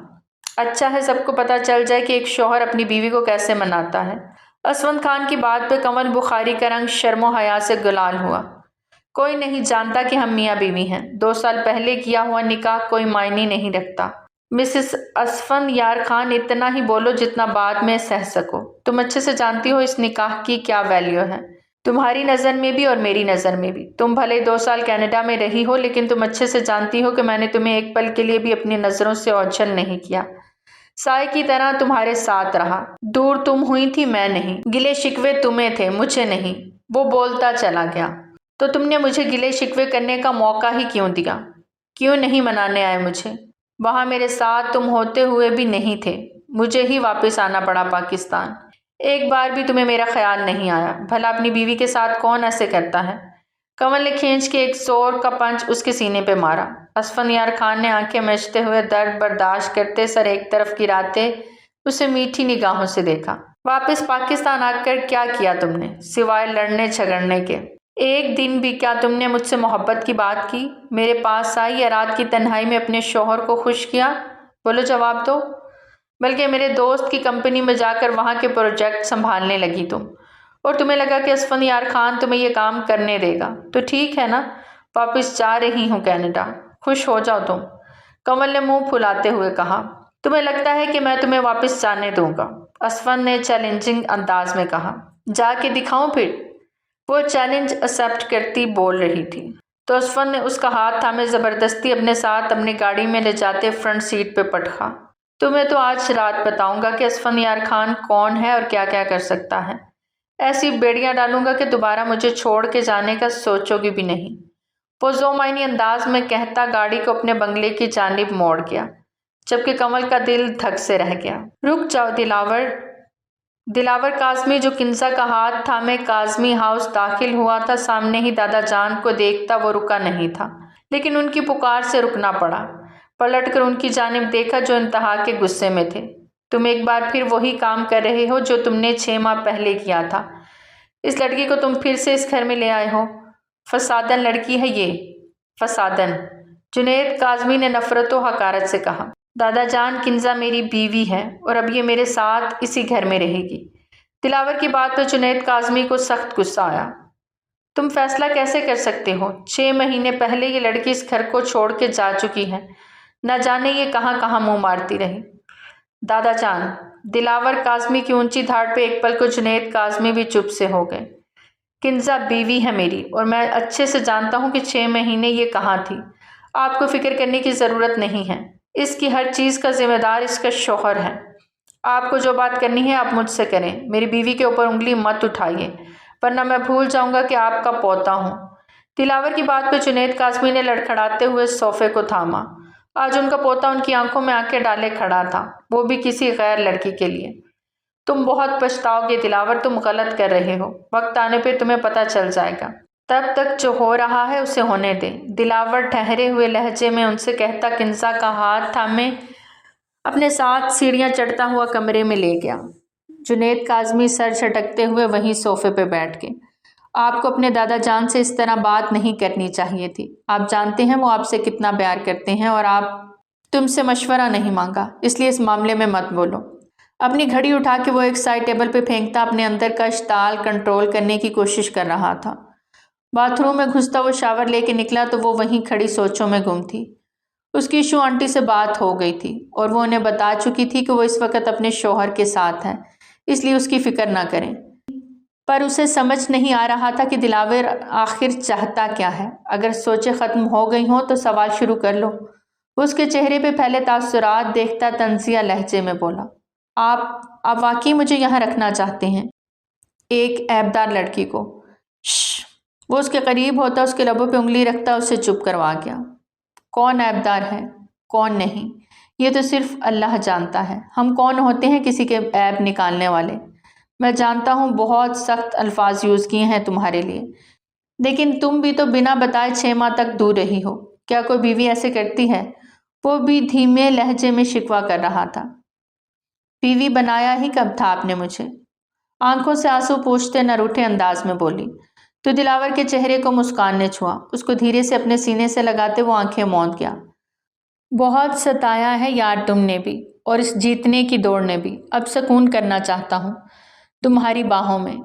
اچھا ہے سب کو پتہ چل جائے کہ ایک شوہر اپنی بیوی کو کیسے مناتا ہے۔ اسفند خان کی بات پہ کمل بخاری کا رنگ شرم و حیا سے گلال ہوا۔ کوئی نہیں جانتا کہ ہم میاں بیوی ہیں، 2 سال پہلے کیا ہوا نکاح کوئی معنی نہیں رکھتا۔ مسز اسفند یار خان، اتنا ہی بولو جتنا بعد میں سہ سکو۔ تم اچھے سے جانتی ہو اس نکاح کی کیا ویلیو ہے، تمہاری نظر میں بھی اور میری نظر میں بھی۔ تم بھلے 2 سال کینیڈا میں رہی ہو، لیکن تم اچھے سے جانتی ہو کہ میں نے تمہیں ایک پل کے لیے بھی اپنی نظروں سے اوجھل نہیں کیا، سائے کی طرح تمہارے ساتھ رہا۔ دور تم ہوئی تھی، میں نہیں، گلے شکوے تمہیں تھے، مجھے نہیں۔ وہ بولتا چلا گیا۔ تو تم نے مجھے گلے شکوے کرنے کا موقع ہی کیوں دیا؟ کیوں نہیں منانے آئے مجھے؟ وہاں میرے ساتھ تم ہوتے ہوئے بھی نہیں تھے، مجھے ہی واپس آنا پڑا پاکستان۔ ایک بار بھی تمہیں میرا خیال نہیں آیا؟ بھلا اپنی بیوی کے ساتھ کون ایسے کرتا ہے؟ کمل نے کھینچ کے ایک زور کا پنچ اس کے سینے پہ مارا۔ اسفند یار خان نے آنکھیں مچتے ہوئے درد برداشت کرتے سر ایک طرف گراتے اسے میٹھی نگاہوں سے دیکھا۔ واپس پاکستان آ کر کیا کیا تم نے، سوائے لڑنے جھگڑنے کے؟ ایک دن بھی کیا تم نے مجھ سے محبت کی بات کی، میرے پاس آئی یا رات کی تنہائی میں اپنے شوہر کو خوش کیا؟ بولو، جواب دو۔ بلکہ میرے دوست کی کمپنی میں جا کر وہاں کے پروجیکٹ سنبھالنے لگی تم، اور تمہیں لگا کہ اسفند یار خان تمہیں یہ کام کرنے دے گا، تو ٹھیک ہے نا، واپس جا رہی ہوں کینیڈا، خوش ہو جاؤ تم۔ کمل نے منہ پھلاتے ہوئے کہا۔ تمہیں لگتا ہے کہ میں تمہیں واپس جانے دوں گا؟ اسفند نے چیلنجنگ انداز میں کہا۔ جا کے دکھاؤں پھر؟ وہ چیلنج ایکسپٹ کرتی بول رہی تھی تو اسفند نے اس کا ہاتھ تھامے زبردستی اپنے ساتھ اپنی گاڑی میں لے جاتے فرنٹ سیٹ پہ پٹکا۔ تمہیں تو آج رات بتاؤں گا کہ اسفند یار خان کون ہے اور کیا کیا کر سکتا ہے۔ ایسی بیڑیاں ڈالوں گا کہ دوبارہ مجھے چھوڑ کے جانے کا سوچو گی بھی نہیں۔ وہ ذو معنی انداز میں کہتا گاڑی کو اپنے بنگلے کی جانب موڑ گیا، جبکہ کمل کا دل دھک سے رہ گیا۔ رک جاؤ دلاور۔ دلاور کاظمی جو کنزا کا ہاتھ تھامے کاظمی ہاؤس داخل ہوا تھا، سامنے ہی دادا جان کو دیکھتا وہ رکا نہیں تھا، لیکن ان کی پکار سے رکنا پڑا۔ پلٹ کر ان کی جانب دیکھا جو انتہا کے غصے میں تھے۔ تم ایک بار پھر وہی کام کر رہے ہو جو تم نے 6 ماہ پہلے کیا تھا۔ اس لڑکی کو تم پھر سے اس گھر میں لے آئے ہو۔ فسادن لڑکی ہے یہ، فسادن، جنید کاظمی نے نفرت و حقارت سے کہا۔ دادا جان، کنزا میری بیوی ہے اور اب یہ میرے ساتھ اسی گھر میں رہے گی۔ دلاور کی بات پر جنید کاظمی کو سخت غصہ آیا۔ تم فیصلہ کیسے کر سکتے ہو؟ 6 مہینے پہلے یہ لڑکی اس گھر کو چھوڑ کے جا چکی ہے، نہ جانے یہ کہاں کہاں منہ مارتی رہی۔ دادا جان، دلاور کاظمی کی اونچی دھاڑ پہ ایک پل کو جنید کاظمی بھی چپ سے ہو گئے۔ کنزا بیوی ہے میری، اور میں اچھے سے جانتا ہوں کہ 6 مہینے یہ کہاں تھی۔ آپ کو فکر کرنے کی ضرورت نہیں ہے، اس کی ہر چیز کا ذمہ دار اس کا شوہر ہے۔ آپ کو جو بات کرنی ہے آپ مجھ سے کریں، میری بیوی کے اوپر انگلی مت اٹھائیے، ورنہ میں بھول جاؤں گا کہ آپ کا پوتا ہوں۔ دلاور کی بات پہ جنید کاظمی نے لڑکھڑاتے ہوئے صوفے کو تھاما۔ آج ان کا پوتا ان کی آنکھوں میں آنکھیں ڈالے کھڑا تھا، وہ بھی کسی غیر لڑکی کے لیے۔ تم بہت پچھتاؤ گے دلاور، تم غلط کر رہے ہو، وقت آنے پہ تمہیں پتہ چل جائے گا۔ تب تک جو ہو رہا ہے اسے ہونے دیں، دلاور ٹھہرے ہوئے لہجے میں ان سے کہتا کنزا کا ہاتھ تھامے اپنے ساتھ سیڑھیاں چڑھتا ہوا کمرے میں لے گیا۔ جنید کاظمی سر جھٹکتے ہوئے وہیں صوفے پہ بیٹھ گئے۔ آپ کو اپنے دادا جان سے اس طرح بات نہیں کرنی چاہیے تھی۔ آپ جانتے ہیں وہ آپ سے کتنا پیار کرتے ہیں، اور آپ تم سے مشورہ نہیں مانگا، اس لیے اس معاملے میں مت بولو۔ اپنی گھڑی اٹھا کے وہ ایک سائڈ ٹیبل پہ پھینکتا اپنے اندر کا اشتعال کنٹرول کرنے کی کوشش کر رہا تھا۔ باتھ روم میں گھستا وہ شاور لے کے نکلا تو وہ وہیں کھڑی سوچوں میں گم تھی۔ اس کی ایشو آنٹی سے بات ہو گئی تھی اور وہ انہیں بتا چکی تھی کہ وہ اس وقت اپنے شوہر کے ساتھ ہے، اس لیے اس کی فکر نہ کریں۔ پر اسے سمجھ نہیں آ رہا تھا کہ دلاور آخر چاہتا کیا ہے۔ اگر سوچیں ختم ہو گئی ہوں تو سوال شروع کر لو۔ وہ اس کے چہرے پہ پہلے تاثرات دیکھتا طنزیہ لہجے میں بولا، آپ واقعی مجھے یہاں رکھنا چاہتے ہیں، ایک عیبدار لڑکی کو؟ شش! وہ اس کے قریب ہوتا، اس کے لبوں پہ انگلی رکھتا، اسے چپ کروا گیا۔ کون عیبدار ہے، کون نہیں، یہ تو صرف اللہ جانتا ہے۔ ہم کون ہوتے ہیں کسی کے عیب نکالنے والے؟ میں جانتا ہوں بہت سخت الفاظ یوز کیے ہیں تمہارے لیے، لیکن تم بھی تو بنا بتائے 6 ماہ تک دور رہی ہو۔ کیا کوئی بیوی ایسے کرتی ہے؟ وہ بھی دھیمے لہجے میں شکوہ کر رہا تھا۔ بیوی بنایا ہی کب تھا آپ نے مجھے؟ آنکھوں سے آنسو پوچھتے نہ روٹھے انداز میں بولی تو دلاور کے چہرے کو مسکان نے چھوا۔ اس کو دھیرے سے اپنے سینے سے لگاتے وہ آنکھیں موند گیا۔ بہت ستایا ہے یار تم نے بھی، اور اس جیتنے کی دوڑ نے بھی۔ اب سکون کرنا چاہتا ہوں تمہاری باہوں میں،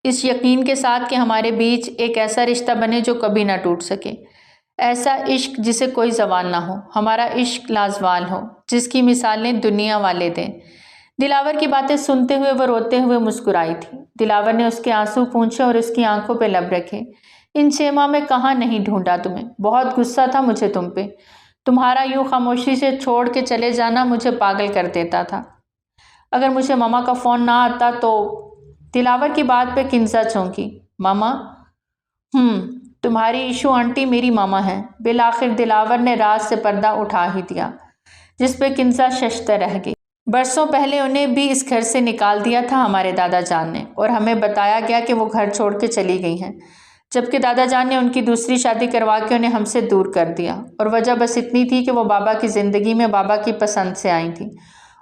اس یقین کے ساتھ کہ ہمارے بیچ ایک ایسا رشتہ بنے جو کبھی نہ ٹوٹ سکے، ایسا عشق جسے کوئی زوال نہ ہو، ہمارا عشق لازوال ہو، جس کی مثالیں دنیا والے دیں۔ دلاور کی باتیں سنتے ہوئے وہ روتے ہوئے مسکرائی تھی۔ دلاور نے اس کے آنسو پونچھے اور اس کی آنکھوں پہ لب رکھے۔ ان 6 ماہ میں کہاں نہیں ڈھونڈا تمہیں، بہت غصہ تھا مجھے تم پہ، تمہارا یوں خاموشی سے چھوڑ کے چلے جانا مجھے پاگل کر دیتا تھا۔ اگر مجھے ماما کا فون نہ آتا تو… دلاور کی بات پہ کنزا چونکی۔ ماما؟ تمہاری ایشو آنٹی میری ماما ہے۔ بالآخر دلاور نے راز سے پردہ اٹھا ہی دیا، جس پہ کنزا ششدر رہ گئی۔ برسوں پہلے انہیں بھی اس گھر سے نکال دیا تھا ہمارے دادا جان نے، اور ہمیں بتایا گیا کہ وہ گھر چھوڑ کے چلی گئی ہیں، جبکہ دادا جان نے ان کی دوسری شادی کروا کے انہیں ہم سے دور کر دیا، اور وجہ بس اتنی تھی کہ وہ بابا کی زندگی میں بابا کی پسند سے آئی تھیں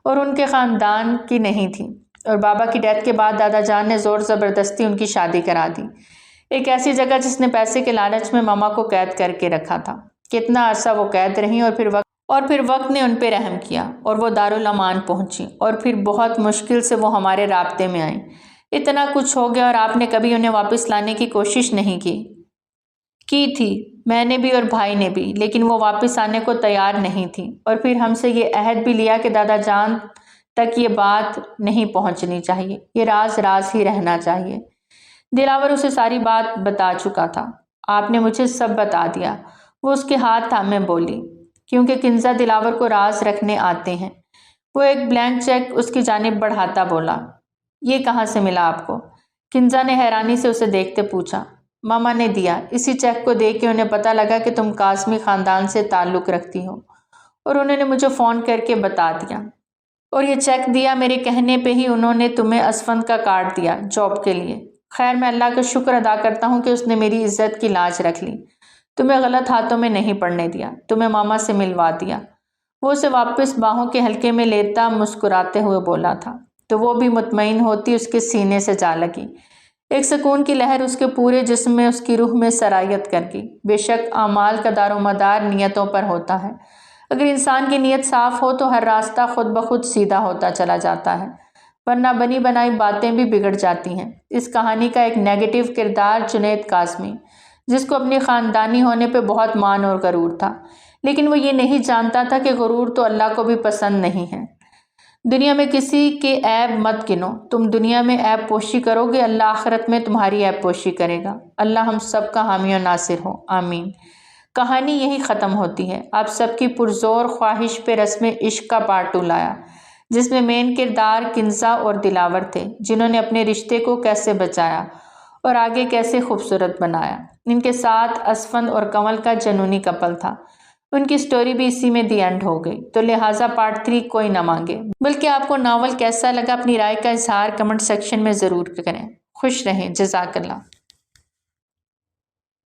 اور ان کے خاندان کی نہیں تھیں، اور بابا کی ڈیتھ کے بعد دادا جان نے زور زبردستی ان کی شادی کرا دی، ایک ایسی جگہ جس نے پیسے کے لالچ میں ماما کو قید کر کے رکھا تھا۔ کتنا عرصہ وہ قید رہیں، اور پھر وقت نے ان پہ رحم کیا اور وہ دارالامان پہنچی، اور پھر بہت مشکل سے وہ ہمارے رابطے میں آئیں۔ اتنا کچھ ہو گیا اور آپ نے کبھی انہیں واپس لانے کی کوشش نہیں کی تھی، میں نے بھی اور بھائی نے بھی، لیکن وہ واپس آنے کو تیار نہیں تھی، اور پھر ہم سے یہ عہد بھی لیا کہ دادا جان تک یہ بات نہیں پہنچنی چاہیے، یہ راز راز ہی رہنا چاہیے۔ دلاور اسے ساری بات بتا چکا تھا۔ آپ نے مجھے سب بتا دیا، وہ اس کے ہاتھ تھامے بولی، کیونکہ کنزا دلاور کو راز رکھنے آتے ہیں۔ وہ ایک بلینک چیک اس کی جانب بڑھاتا بولا، یہ کہاں سے ملا آپ کو؟ کنزا نے حیرانی سے اسے دیکھتے پوچھا۔ ماما نے دیا، اسی چیک کو دیکھ کے انہیں پتہ لگا کہ تم کاظمی خاندان سے تعلق رکھتی ہو، اور انہوں نے مجھے فون کر کے بتا دیا، اور یہ چیک دیا میرے کہنے پہ ہی انہوں نے تمہیں اسفند کا کارڈ دیا جاب کے لیے۔ خیر میں اللہ کا شکر ادا کرتا ہوں کہ اس نے میری عزت کی لاج رکھ لی، تمہیں غلط ہاتھوں میں نہیں پڑنے دیا، تمہیں ماما سے ملوا دیا۔ وہ اسے واپس باہوں کے حلقے میں لیتا مسکراتے ہوئے بولا تھا تو وہ بھی مطمئن ہوتی اس کے سینے سے جا لگی۔ ایک سکون کی لہر اس کے پورے جسم میں، اس کی روح میں سرایت کر گئی۔ بے شک اعمال کا دار و مدار نیتوں پر ہوتا ہے، اگر انسان کی نیت صاف ہو تو ہر راستہ خود بخود سیدھا ہوتا چلا جاتا ہے، ورنہ بنی بنائی باتیں بھی بگڑ جاتی ہیں۔ اس کہانی کا ایک نیگیٹو کردار جنید قاسمی، جس کو اپنی خاندانی ہونے پہ بہت مان اور غرور تھا، لیکن وہ یہ نہیں جانتا تھا کہ غرور تو اللہ کو بھی پسند نہیں ہے۔ دنیا میں کسی کے عیب مت گنو، تم دنیا میں عیب پوشی کرو گے، اللہ آخرت میں تمہاری عیب پوشی کرے گا۔ اللہ ہم سب کا حامی و ناصر ہو، آمین۔ کہانی یہی ختم ہوتی ہے۔ آپ سب کی پرزور خواہش پہ رسم عشق کا پارٹ 2 لایا، جس میں مین کردار کنزا اور دلاور تھے، جنہوں نے اپنے رشتے کو کیسے بچایا اور آگے کیسے خوبصورت بنایا۔ ان کے ساتھ اسفند اور کنول کا جنونی کپل تھا، ان کی سٹوری بھی اسی میں دی اینڈ ہو گئی، تو لہٰذا پارٹ 3 کوئی نہ مانگے۔ بلکہ آپ کو ناول کیسا لگا اپنی رائے کا اظہار کمنٹ سیکشن میں ضرور کریں۔ خوش رہیں، جزاک اللہ۔